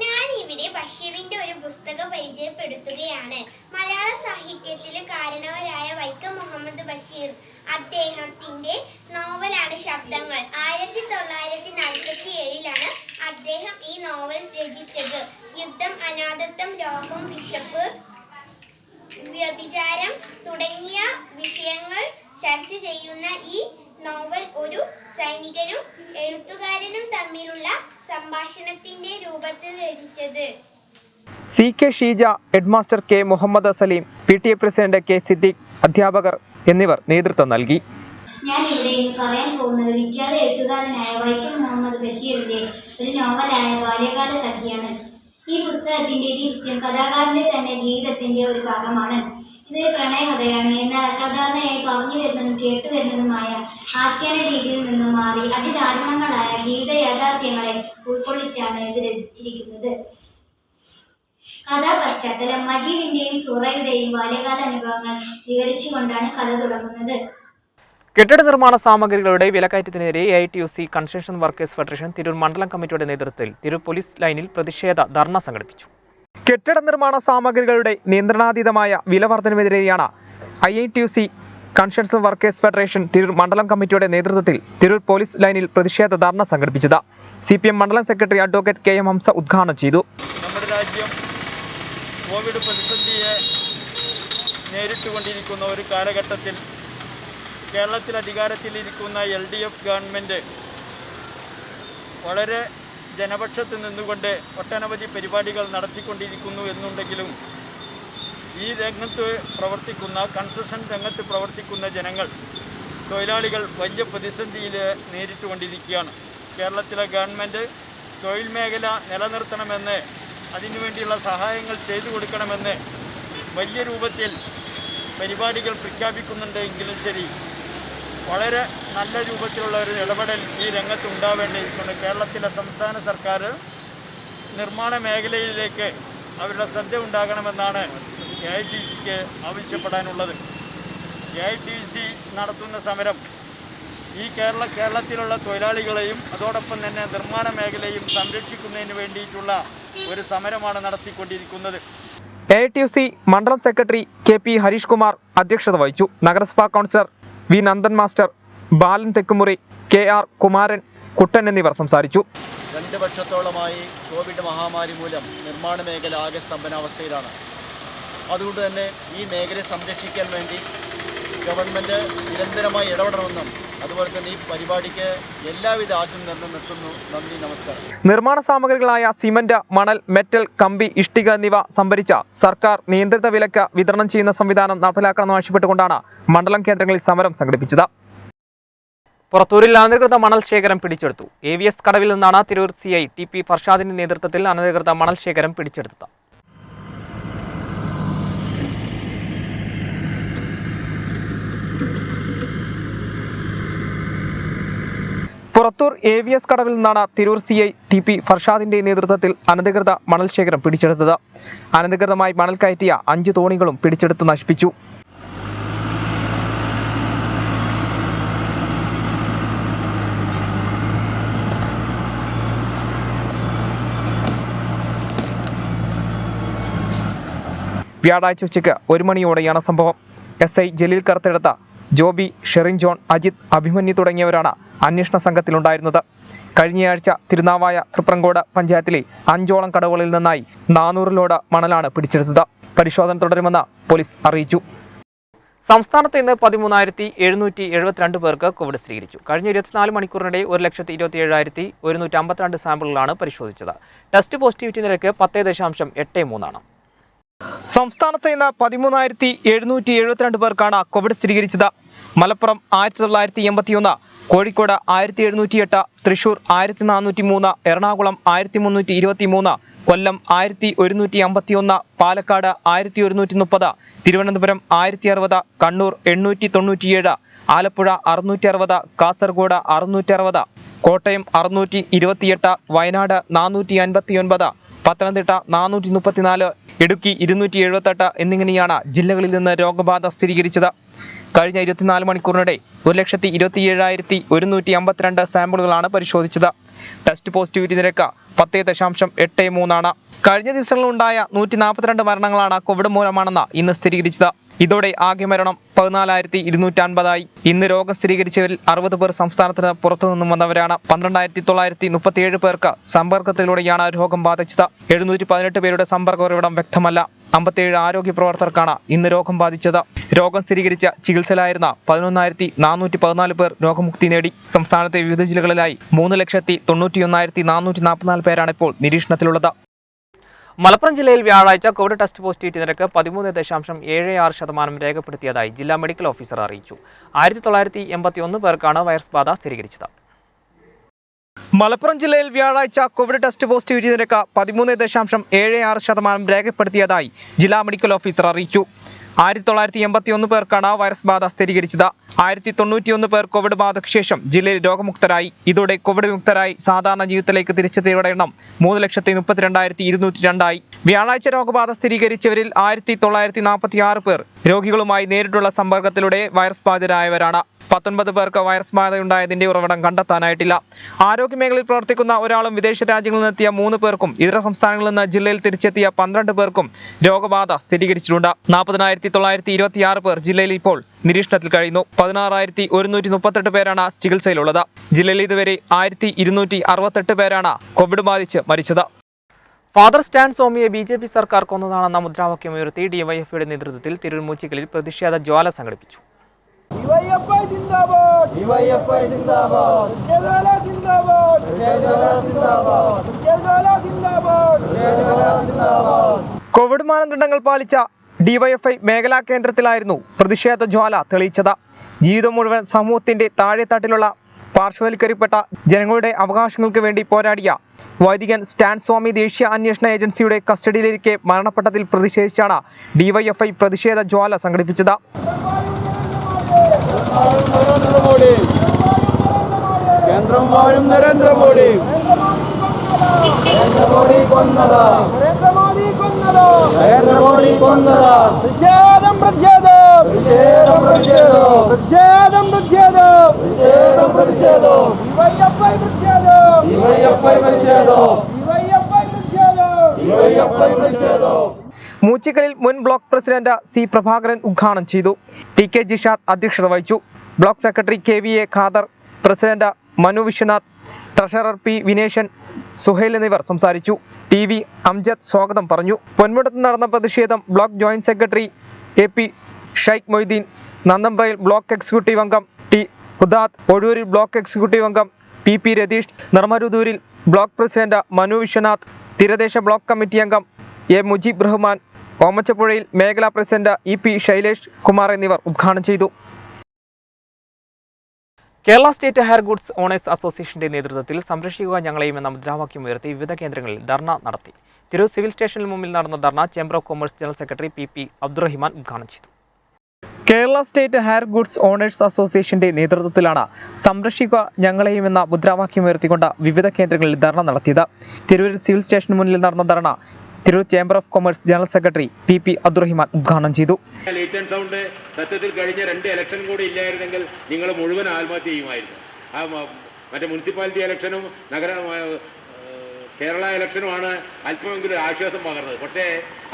ഞാൻ ഇവിടെ ബഷീറിന്റെ ഒരു പുസ്തകം പരിചയപ്പെടുത്തുകയാണ്. മലയാള സാഹിത്യത്തിലെ കാരണവരായ വൈക്കം മുഹമ്മദ് ബഷീർ, അദ്ദേഹത്തിന്റെ നോവലാണ് ശബ്ദങ്ങൾ. 1947 അദ്ദേഹം ഈ നോവൽ രചിച്ചത്. യുദ്ധം, അനാഥത്വം, രോഗം, വിശപ്പ്, വ്യഭിചാരം തുടങ്ങിയ വിഷയങ്ങൾ ചർച്ച ചെയ്യുന്ന ഈ നോവൽ ഒരു സൈനികനും എഴുത്തുകാരനും തമ്മിലുള്ള സംഭാഷണത്തിന്റെ രൂപത്തിൽ രചിച്ചത്.
CK Sheeja, headmaster K Muhammad Saleem, PTA president K Siddique, അധ്യാപകർ എന്നിവർ നേതൃത്വം നൽകി.
ഞാൻ ഇവിടെ ഇന്ന് പറയാൻ പോകുന്നത് വിഖ്യാത എഴുത്തുകാരനായ വൈക്കം മുഹമ്മദ് ബഷീറിന്റെ ഒരു നോവലായ ബാല്യകാല സഖിയാണ്. ഈ പുസ്തകത്തിന്റെ ഇതിവൃത്തം കഥാകാരന്റെ തന്നെ ജീവിതത്തിന്റെ ഒരു ഭാഗമാണ്. ഇതൊരു പ്രണയകഥയാണ്. എന്നാൽ അസാധാരണയായി പറഞ്ഞു വരുന്നതും കേട്ടുവരുന്നതുമായ ആഖ്യാന രീതിയിൽ നിന്നും മാറി അതിദാരുണങ്ങളായ ജീവിത യാഥാർത്ഥ്യങ്ങളെ ഉൾക്കൊള്ളിച്ചാണ് ഇത് രചിച്ചിരിക്കുന്നത്. കഥാപശ്ചാത്തലം മജീദിന്റെയും സൂറയുടെയും ബാല്യകാല അനുഭവങ്ങൾ വിവരിച്ചുകൊണ്ടാണ് കഥ തുടങ്ങുന്നത്.
കെട്ടിട നിർമ്മാണ സാമഗ്രികളുടെ വിലക്കയറ്റത്തിനെതിരെ AITUC construction workers federation Tirur മണ്ഡലം കമ്മിറ്റിയുടെ നേതൃത്വത്തിൽ തിരൂർ പോലീസ് ലൈനിൽ പ്രതിഷേധ ധർണ സംഘടിപ്പിച്ചു. കെട്ടിട നിർമ്മാണ സാമഗ്രികളുടെ നിയന്ത്രണാതീതമായ വില വർധനവിനെതിരെയാണ് AITUC construction workers federation Tirur മണ്ഡലം കമ്മിറ്റിയുടെ നേതൃത്വത്തിൽ തിരൂർ പോലീസ് ലൈനിൽ പ്രതിഷേധ ധർണ സംഘടിപ്പിച്ചത്. CPM മണ്ഡലം സെക്രട്ടറി അഡ്വക്കേറ്റ് KM ഹംസ ഉദ്ഘാടനം ചെയ്തു.
നമ്മുടെ രാജ്യം കോവിഡ് പ്രതിസന്ധിയെ നേരിട്ടുകൊണ്ടിരിക്കുന്ന ഒരു കാലഘട്ടത്തിൽ കേരളത്തിൽ അധികാരത്തിലിരിക്കുന്ന LDF ഗവൺമെൻറ് വളരെ ജനപക്ഷത്ത് നിന്നുകൊണ്ട് ഒട്ടനവധി പരിപാടികൾ നടത്തിക്കൊണ്ടിരിക്കുന്നു എന്നുണ്ടെങ്കിലും ഈ രംഗത്ത് പ്രവർത്തിക്കുന്ന കൺസ്ട്രക്ഷൻ രംഗത്ത് പ്രവർത്തിക്കുന്ന ജനങ്ങൾ, തൊഴിലാളികൾ വലിയ പ്രതിസന്ധിയിൽ നേരിട്ടുകൊണ്ടിരിക്കുകയാണ്. കേരളത്തിലെ ഗവൺമെൻറ് തൊഴിൽ മേഖല നിലനിർത്തണമെന്ന്, അതിനുവേണ്ടിയുള്ള സഹായങ്ങൾ ചെയ്തു കൊടുക്കണമെന്ന് വലിയ രൂപത്തിൽ പരിപാടികൾ പ്രഖ്യാപിക്കുന്നുണ്ടെങ്കിലും ശരി, വളരെ നല്ല രൂപത്തിലുള്ള ഒരു ഇടപെടൽ ഈ രംഗത്ത് ഉണ്ടാവേണ്ടിയിരിക്കുന്നു. കേരളത്തിലെ സംസ്ഥാന സർക്കാർ നിർമ്മാണ മേഖലയിലേക്ക് അവരുടെ ശ്രദ്ധ ഉണ്ടാകണമെന്നാണ് AITC-ക്ക് ആവശ്യപ്പെടാനുള്ളത്. AITC നടത്തുന്ന സമരം ഈ കേരളത്തിലുള്ള തൊഴിലാളികളെയും അതോടൊപ്പം തന്നെ നിർമ്മാണ മേഖലയും സംരക്ഷിക്കുന്നതിന് വേണ്ടിയിട്ടുള്ള ഒരു സമരമാണ് നടത്തിക്കൊണ്ടിരിക്കുന്നത്.
AITC മണ്ഡലം സെക്രട്ടറി KP ഹരീഷ് കുമാർ അധ്യക്ഷത വഹിച്ചു. നഗരസഭാ കൗൺസിലർ V നന്ദൻ മാസ്റ്റർ, ബാലൻ തെക്കുമുറി, KR കുമാരൻ, കുട്ടൻ എന്നിവർ സംസാരിച്ചു.
2 വർഷത്തോളമായി കോവിഡ് മഹാമാരി മൂലം നിർമ്മാണ മേഖല ആകെ സ്തംഭനാവസ്ഥയിലാണ്. അതുകൊണ്ട് തന്നെ ഈ മേഖലയെ സംരക്ഷിക്കാൻ വേണ്ടി ഗവൺമെൻറ് നിരന്തരമായി ഇടപെടണമെന്നും അതുപോലെ തന്നെ ഈ പരിപാടിക്ക് എല്ലാവിധ ആശംസകളും നിർത്തുന്നു. നന്ദി, നമസ്കാരം.
നിർമ്മാണ സാമഗ്രികളായ സിമന്റ്, മണൽ, മെറ്റൽ, കമ്പി, ഇഷ്ടിക എന്നിവ സംഭരിച്ച സർക്കാർ നിയന്ത്രിത വിലക്ക് വിതരണം ചെയ്യുന്ന സംവിധാനം നടപ്പിലാക്കണമെന്ന് ആവശ്യപ്പെട്ടുകൊണ്ടാണ് മണ്ഡലം കേന്ദ്രങ്ങളിൽ സമരം സംഘടിപ്പിച്ചത്.
പുറത്തൂരിൽ അനധികൃത മണൽ ശേഖരം പിടിച്ചെടുത്തു. AVS കടവിൽ നിന്നാണ് തിരൂർ CI TP ഫർഷാദിന്റെ നേതൃത്വത്തിൽ അനധികൃത മണൽ ശേഖരം പിടിച്ചെടുത്തത്. പുറത്തൂർ AVS കടവിൽ നിന്നാണ് തിരൂർ CI TP ഫർഷാദിന്റെ നേതൃത്വത്തിൽ അനധികൃത മണൽ ശേഖരം പിടിച്ചെടുത്തത്. അനധികൃതമായി മണൽ കയറ്റിയ 5 തോണികളും പിടിച്ചെടുത്ത് നശിപ്പിച്ചു. വ്യാഴാഴ്ച ഉച്ചയ്ക്ക് 1 മണിയോടെയാണ് സംഭവം. SI ജലീൽ കറുത്തെടുത്ത, ജോബി, ഷെറിൻ ജോൺ, അജിത്, അഭിമന്യു തുടങ്ങിയവരാണ് അന്വേഷണ സംഘത്തിലുണ്ടായിരുന്നത്. കഴിഞ്ഞയാഴ്ച തിരുനാവായ തൃപ്രങ്കോട് പഞ്ചായത്തിലെ 5ഓളം കടവുകളിൽ നിന്നായി 400 ലോഡ് മണലാണ് പിടിച്ചെടുത്തത്. പരിശോധന തുടരുമെന്ന് പോലീസ് അറിയിച്ചു. സംസ്ഥാനത്ത് ഇന്ന് 13,772 പേർക്ക് കോവിഡ് സ്ഥിരീകരിച്ചു. കഴിഞ്ഞ 24 മണിക്കൂറിനിടെ 1,27,152 സാമ്പിളുകളാണ് പരിശോധിച്ചത്. ടെസ്റ്റ് പോസിറ്റിവിറ്റി നിരക്ക് 10.83 ആണ്. സംസ്ഥാനത്ത് ഇന്ന് 13,772 പേർക്കാണ് കോവിഡ് സ്ഥിരീകരിച്ചത്. മലപ്പുറം 1981, കോഴിക്കോട് 1708, തൃശൂർ 1403, എറണാകുളം 1323, കൊല്ലം 1151, പാലക്കാട് 1130, തിരുവനന്തപുരം 1060, കണ്ണൂർ 897, ആലപ്പുഴ 660, കാസർഗോഡ് 660, കോട്ടയം 628, വയനാട് 459, പത്തനംതിട്ട 434, ഇടുക്കി 278 എന്നിങ്ങനെയാണ് ജില്ലകളിൽ നിന്ന് രോഗബാധ സ്ഥിരീകരിച്ചത്. കഴിഞ്ഞ 24 മണിക്കൂറിനിടെ 1,27,152 സാമ്പിളുകളാണ് പരിശോധിച്ചത്. ടെസ്റ്റ് പോസിറ്റിവിറ്റി നിരക്ക് 10.83 ആണ്. കഴിഞ്ഞ ദിവസങ്ങളിലുണ്ടായ 142 മരണങ്ങളാണ് കോവിഡ് മൂലമാണെന്ന് ഇന്ന് സ്ഥിരീകരിച്ചത്. ഇതോടെ ആകെ മരണം 14,250 ഇന്ന് രോഗം സ്ഥിരീകരിച്ചവരിൽ 60 പേർ സംസ്ഥാനത്തിന് പുറത്തുനിന്നും വന്നവരാണ്. 12,937 പേർക്ക് സമ്പർക്കത്തിലൂടെയാണ് രോഗം ബാധിച്ചത്. 718 പേരുടെ സമ്പർക്ക ഉറവിടം വ്യക്തമല്ല. 57 ആരോഗ്യ പ്രവർത്തകർക്കാണ് ഇന്ന് രോഗം ബാധിച്ചത്. രോഗം സ്ഥിരീകരിച്ച ചികിത്സയിലായിരുന്ന 11,414 പേർ രോഗമുക്തി നേടി. സംസ്ഥാനത്തെ വിവിധ ജില്ലകളിലായി 3,91,444 പേരാണ് ഇപ്പോൾ നിരീക്ഷണത്തിലുള്ളത്. മലപ്പുറം ജില്ലയിൽ വ്യാഴാഴ്ച കോവിഡ് ടെസ്റ്റ് പോസിറ്റിവിറ്റി നിരക്ക് 13.76% രേഖപ്പെടുത്തിയതായി ജില്ലാ മെഡിക്കൽ ഓഫീസർ അറിയിച്ചു. 1981 പേർക്കാണ് വൈറസ് ബാധ സ്ഥിരീകരിച്ചത്. മലപ്പുറം ജില്ലയിൽ വ്യാഴാഴ്ച കോവിഡ് ടെസ്റ്റ് പോസിറ്റിവിറ്റി നിരക്ക് 13.76% രേഖപ്പെടുത്തിയതായി ജില്ലാ മെഡിക്കൽ ഓഫീസർ അറിയിച്ചു. 1981 പേർക്കാണ് വൈറസ് ബാധ സ്ഥിരീകരിച്ചത്. 1091 പേർ കോവിഡ് ബാധയ്ക്ക് ശേഷം ജില്ലയിൽ രോഗമുക്തരായി. ഇതോടെ കോവിഡ് മുക്തരായി സാധാരണ ജീവിതത്തിലേക്ക് തിരിച്ചെത്തിയവരുടെ എണ്ണം 3,32,202 വ്യാഴാഴ്ച രോഗബാധ സ്ഥിരീകരിച്ചവരിൽ 1946 പേർ രോഗികളുമായി നേരിട്ടുള്ള സമ്പർക്കത്തിലൂടെ വൈറസ് ബാധിതരായവരാണ്. 19 പേർക്ക് വൈറസ് ബാധയുണ്ടായതിന്റെ ഉറവിടം കണ്ടെത്താനായിട്ടില്ല. ആരോഗ്യമേഖലയിൽ പ്രവർത്തിക്കുന്ന ഒരാളും വിദേശ രാജ്യങ്ങളിൽ നിന്നെത്തിയ 3 പേർക്കും ഇതര സംസ്ഥാനങ്ങളിൽ നിന്ന് ജില്ലയിൽ തിരിച്ചെത്തിയ 12 പേർക്കും രോഗബാധ സ്ഥിരീകരിച്ചിട്ടുണ്ട്. 40,926 പേർ ജില്ലയിൽ ഇപ്പോൾ നിരീക്ഷണത്തിൽ കഴിയുന്നു. 16,138 പേരാണ് ചികിത്സയിലുള്ളത്. ജില്ലയിൽ ഇതുവരെ 1,268 പേരാണ് കോവിഡ് ബാധിച്ച് മരിച്ചത്. ഫാദർ സ്റ്റാൻ സ്വാമിയെ BJP സർക്കാർ കൊന്നതാണെന്ന മുദ്രാവാക്യമുയർത്തി DYFIയുടെ നേതൃത്വത്തിൽ തിരൂർ മൂച്ചിക്കലിൽ പ്രതിഷേധ ജ്വാല സംഘടിപ്പിച്ചു. കോവിഡ് മാനദണ്ഡങ്ങൾ പാലിച്ച DYFI മേഖലാ കേന്ദ്രത്തിലായിരുന്നു പ്രതിഷേധ ജ്വാല തെളിയിച്ചത്. ജീവിതം മുഴുവൻ സമൂഹത്തിന്റെ താഴെത്തട്ടിലുള്ള പാർശ്വവൽക്കരിക്കപ്പെട്ട ജനങ്ങളുടെ അവകാശങ്ങൾക്ക് വേണ്ടി പോരാടിയ വൈദികൻ സ്റ്റാൻ സ്വാമി ദേശീയ അന്വേഷണ ഏജൻസിയുടെ കസ്റ്റഡിയിലിരിക്കെ മരണപ്പെട്ടതിൽ പ്രതിഷേധിച്ചാണ് DYFI പ്രതിഷേധ ജ്വാല സംഘടിപ്പിച്ചത്.
നരേന്ദ്രമോദി കേന്ദ്രം വാഴും നരേന്ദ്രമോദി നരേന്ദ്രമോദി കൊന്നതാ നരേന്ദ്രമോദി കൊന്നതാ പ്രതിഷേധം പ്രതിഷേധം പ്രതിഷേധം പ്രതിഷേധം പ്രതിഷേധം പ്രതിഷേധം പ്രതിഷേധം ഡിവൈഎഫ്ഐ പ്രതിഷേധം ഡിവൈഎഫ്ഐ പ്രതിഷേധം.
മൂച്ചിക്കലിൽ മുൻ ബ്ലോക്ക് പ്രസിഡന്റ് സി പ്രഭാകരൻ ഉദ്ഘാടനം ചെയ്തു. ടി കെ ജിഷാദ് അധ്യക്ഷത വഹിച്ചു. Block secretary KVA Khader, president Manu Vishwanath, treasurer P Vineshan, Suhail എന്നിവർ സംസാരിച്ചു. TV അംജദ് സ്വാഗതം പറഞ്ഞു. പൊന്മുടത്ത് നടന്ന പ്രതിഷേധം block joint secretary AP Shaikh Moideen, നന്നമ്പ്രയിൽ ബ്ലോക്ക് എക്സിക്യൂട്ടീവ് അംഗം T ഹുദാദ്, ഒഴൂരിൽ ബ്ലോക്ക് എക്സിക്യൂട്ടീവ് അംഗം PP രതീഷ്, നിർമ്മരുദൂരിൽ ബ്ലോക്ക് പ്രസിഡന്റ് മനു വിശ്വനാഥ്, തീരദേശ ബ്ലോക്ക് കമ്മിറ്റി അംഗം A മുജീബ് റഹ്മാൻ, ഓമച്ചപ്പുഴയിൽ മേഖലാ പ്രസിഡന്റ് EP ശൈലേഷ് കുമാർ എന്നിവർ ഉദ്ഘാടനം ചെയ്തു.
Kerala state hire goods owners അസോസിയേഷന്റെ നേതൃത്വത്തിൽ സംരക്ഷിക്കുക ഞങ്ങളെയും എന്ന മുദ്രാവാക്യം ഉയർത്തി വിവിധ കേന്ദ്രങ്ങളിൽ ധർണ നടത്തി. തിരൂർ സിവിൽ സ്റ്റേഷന് മുമ്പിൽ നടന്ന dharna chamber of commerce general secretary PP Abdurahiman ഉദ്ഘാടനം ചെയ്തു. Kerala state hire goods owners അസോസിയേഷന്റെ നേതൃത്വത്തിലാണ് സംരക്ഷിക്കുക ഞങ്ങളെയും എന്ന മുദ്രാവാക്യം ഉയർത്തിക്കൊണ്ട് വിവിധ കേന്ദ്രങ്ങളിൽ ധർണ നടത്തിയത്. തിരൂരിൽ സിവിൽ സ്റ്റേഷന് മുന്നിൽ നടന്ന dharna Tirur chamber of commerce general secretary PP Abdurahiman ഉദ്ഘാടനം ചെയ്തു.
ലൈറ്റ് ആൻഡ് സൗണ്ട് സത്യത്തിൽ കഴിഞ്ഞ 2 ഇലക്ഷൻ കൂടി ഇല്ലായിരുന്നെങ്കിൽ നിങ്ങൾ മുഴുവൻ ആത്മഹത്യ ചെയ്യുമായിരുന്നു. മറ്റേ മുനിസിപ്പാലിറ്റി ഇലക്ഷനും കേരള ഇലക്ഷനുമാണ് അല്പമെങ്കിലും ആശ്വാസം പകർന്നത്. പക്ഷേ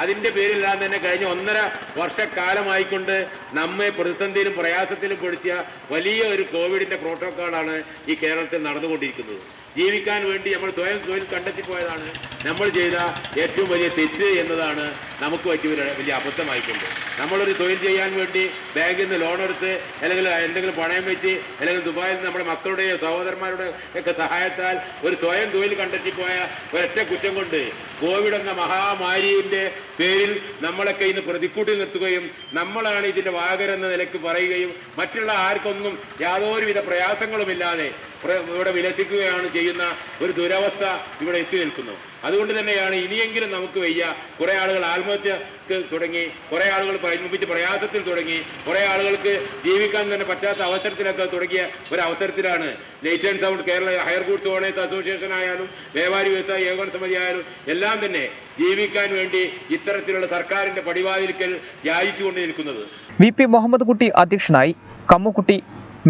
അതിൻ്റെ പേരില്ലാതെ തന്നെ കഴിഞ്ഞ 1.5 വർഷക്കാലമായിക്കൊണ്ട് നമ്മെ പ്രതിസന്ധിയിലും പ്രയാസത്തിലും പെടുത്തിയ വലിയ ഒരു കോവിഡിൻ്റെ പ്രോട്ടോക്കോളാണ് ഈ കേരളത്തിൽ നടന്നുകൊണ്ടിരിക്കുന്നത്. ജീവിക്കാൻ വേണ്ടി നമ്മൾ സ്വയം തൊഴിൽ കണ്ടെത്തിപ്പോയതാണ് നമ്മൾ ചെയ്ത ഏറ്റവും വലിയ തെറ്റ് എന്നതാണ് നമുക്ക് പറ്റിയ വലിയ അബദ്ധമായിക്കൊണ്ട്. നമ്മളൊരു തൊഴിൽ ചെയ്യാൻ വേണ്ടി ബാങ്കിൽ നിന്ന് ലോൺ എടുത്ത് അല്ലെങ്കിൽ എന്തെങ്കിലും പണയം വെച്ച് അല്ലെങ്കിൽ ദുബായിൽ നിന്ന് നമ്മുടെ മക്കളുടെയോ സഹോദരന്മാരുടെ ഒക്കെ സഹായത്താൽ ഒരു സ്വയം തൊഴിൽ കണ്ടെത്തിപ്പോയ ഒരൊറ്റ കുറ്റം കൊണ്ട് കോവിഡ് എന്ന മഹാമാരിയുടെ പേരിൽ നമ്മളൊക്കെ ഇന്ന് പ്രതിക്കൂട്ടി നിർത്തുകയും നമ്മളാണ് ഇതിൻ്റെ വാകരെന്ന നിലയ്ക്ക് പറയുകയും മറ്റുള്ള ആർക്കൊന്നും യാതൊരുവിധ പ്രയാസങ്ങളുമില്ലാതെ ഇവിടെ വിലസിക്കുകയാണ് ചെയ്യുന്ന ഒരു ദുരവസ്ഥ ഇവിടെ എത്തി നിൽക്കുന്നു. അതുകൊണ്ട് തന്നെയാണ് ഇനിയെങ്കിലും നമുക്ക് വയ്യ. കുറേ ആളുകൾ ആത്മഹത്യക്ക് തുടങ്ങി, കുറേ ആളുകൾ പരിമിപ്പിച്ച് പ്രയാസത്തിൽ തുടങ്ങി, കുറേ ആളുകൾക്ക് ജീവിക്കാൻ തന്നെ പറ്റാത്ത അവസരത്തിലൊക്കെ തുടങ്ങിയ ഒരവസരത്തിലാണ് light and sound Kerala hire goods owners association ആയാലും വ്യാപാരി വ്യവസായ ഏകോപന സമിതി ആയാലും എല്ലാം തന്നെ ജീവിക്കാൻ വേണ്ടി ഇത്തരത്തിലുള്ള സർക്കാരിന്റെ പടിവാതിൽക്കൽ യാചിച്ചുകൊണ്ട് നിൽക്കുന്നത്.
VP മുഹമ്മദ് കുട്ടി അധ്യക്ഷനായി. കമ്മുക്കുട്ടി,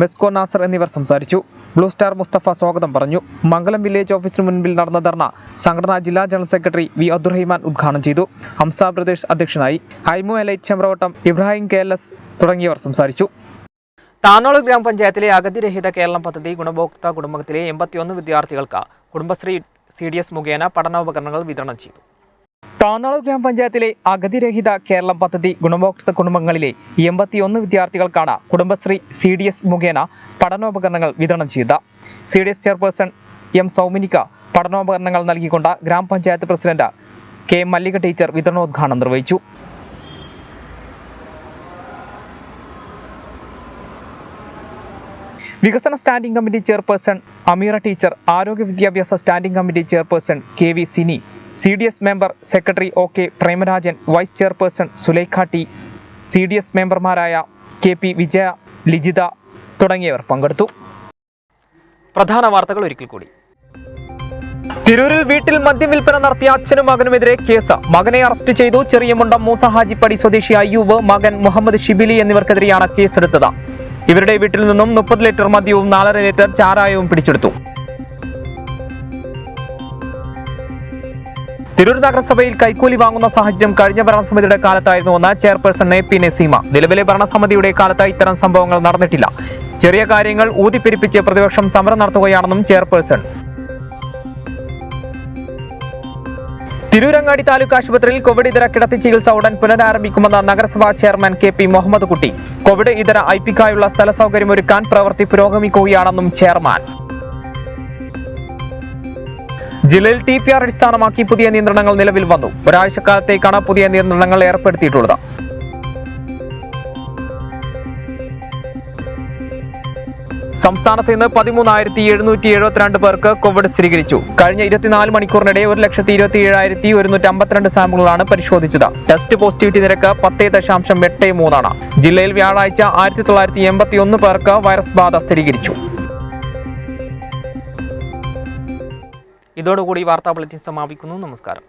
മെസ്കോ നാസർ എന്നിവർ സംസാരിച്ചു. ബ്ലൂ സ്റ്റാർ മുസ്തഫ സ്വാഗതം പറഞ്ഞു. മംഗലം വില്ലേജ് ഓഫീസിന് മുൻപിൽ നടന്ന ധർണ സംഘടനാ ജില്ലാ ജനറൽ സെക്രട്ടറി V അബ്ദുറഹിമാൻ ഉദ്ഘാടനം ചെയ്തു. ഹംസ ബ്രദേഴ്സ് അധ്യക്ഷനായി. ഹൈമു എലൈറ്റ് ചെമ്പ്രവട്ടം, ഇബ്രാഹിം KLS തുടങ്ങിയവർ സംസാരിച്ചു. താനോള് ഗ്രാമപഞ്ചായത്തിലെ അഗതിരഹിത കേരളം പദ്ധതി ഗുണഭോക്തൃ കുടുംബത്തിലെ 81 വിദ്യാർത്ഥികൾക്ക് കുടുംബശ്രീ CDS മുഖേന പഠനോപകരണങ്ങൾ വിതരണം ചെയ്തു. താനാളൂർ ഗ്രാമപഞ്ചായത്തിലെ അഗതിരഹിത കേരളം പദ്ധതി ഗുണഭോക്തൃ കുടുംബങ്ങളിലെ 81 വിദ്യാർത്ഥികൾക്കാണ് കുടുംബശ്രീ CDS മുഖേന പഠനോപകരണങ്ങൾ വിതരണം ചെയ്തത്. CDS ചെയർപേഴ്സൺ M സൗമിനിക പഠനോപകരണങ്ങൾ നൽകിക്കൊണ്ട് ഗ്രാമപഞ്ചായത്ത് പ്രസിഡന്റ് K മല്ലിക ടീച്ചർ വിതരണോദ്ഘാടനം നിർവഹിച്ചു. വികസന standing committee chairperson Ameera teacher, ആരോഗ്യ വിദ്യാഭ്യാസ standing committee chairperson KV Sini, CDS member secretary OK Premarajan, vice chairperson Sulaikha T, CDS മെമ്പർമാരായ KP വിജയ, ലിജിത തുടങ്ങിയവർ പങ്കെടുത്തു. പ്രധാന വാർത്തകൾ ഒരിക്കൽ കൂടി. തിരൂരിൽ വീട്ടിൽ മദ്യം വിൽപ്പന നടത്തിയ അച്ഛനും മകനുമെതിരെ കേസ്. മകനെ അറസ്റ്റ് ചെയ്തു. ചെറിയമുണ്ടം മൂസഹാജിപ്പടി സ്വദേശി അയ്യൂബ്, മകൻ മുഹമ്മദ് ഷിബിലി എന്നിവർക്കെതിരെയാണ് കേസെടുത്തത്. ഇവരുടെ വീട്ടിൽ നിന്നും 30 ലിറ്റർ മദ്യവും 4.5 ലിറ്റർ ചാരായവും പിടിച്ചെടുത്തു. തിരൂർ നഗരസഭയിൽ കൈക്കൂലി വാങ്ങുന്ന സാഹചര്യം കഴിഞ്ഞ ഭരണസമിതിയുടെ കാലത്തായിരുന്നുവെന്ന് ചെയർപേഴ്സൺ AP നസീമ. നിലവിലെ ഭരണസമിതിയുടെ കാലത്ത് ഇത്തരം സംഭവങ്ങൾ നടന്നിട്ടില്ല. ചെറിയ കാര്യങ്ങൾ ഊതിപ്പെരിപ്പിച്ച് പ്രതിപക്ഷം സമരം നടത്തുകയാണെന്നും ചെയർപേഴ്സൺ. തിരൂരങ്ങാടി താലൂക്ക് ആശുപത്രിയിൽ കോവിഡ് ഇതര കിടത്തി ചികിത്സ ഉടൻ പുനരാരംഭിക്കുമെന്ന് നഗരസഭാ ചെയർമാൻ KP മുഹമ്മദ് കുട്ടി. കോവിഡ് ഇതര IPക്കായുള്ള സ്ഥല സൗകര്യമൊരുക്കാൻ പ്രവൃത്തി പുരോഗമിക്കുകയാണെന്നും ചെയർമാൻ. ജില്ലയിൽ TPR അടിസ്ഥാനമാക്കി പുതിയ നിയന്ത്രണങ്ങൾ നിലവിൽ വന്നു. ഒരാഴ്ചക്കാലത്തേക്കാണ് പുതിയ നിയന്ത്രണങ്ങൾ
സംസ്ഥാനത്ത് ഇന്ന് 13,772 പേർക്ക് കോവിഡ് സ്ഥിരീകരിച്ചു. കഴിഞ്ഞ 24 മണിക്കൂറിനിടെ 1,27,152 സാമ്പിളുകളാണ് പരിശോധിച്ചത്. ടെസ്റ്റ് പോസിറ്റിവിറ്റി നിരക്ക് 10.83 ആണ്. ജില്ലയിൽ വ്യാഴാഴ്ച 1981 പേർക്ക് വൈറസ് ബാധ സ്ഥിരീകരിച്ചു. ഇതോടുകൂടി വാർത്താ ബുള്ളറ്റിൻ സമാപിക്കുന്നു. നമസ്കാരം.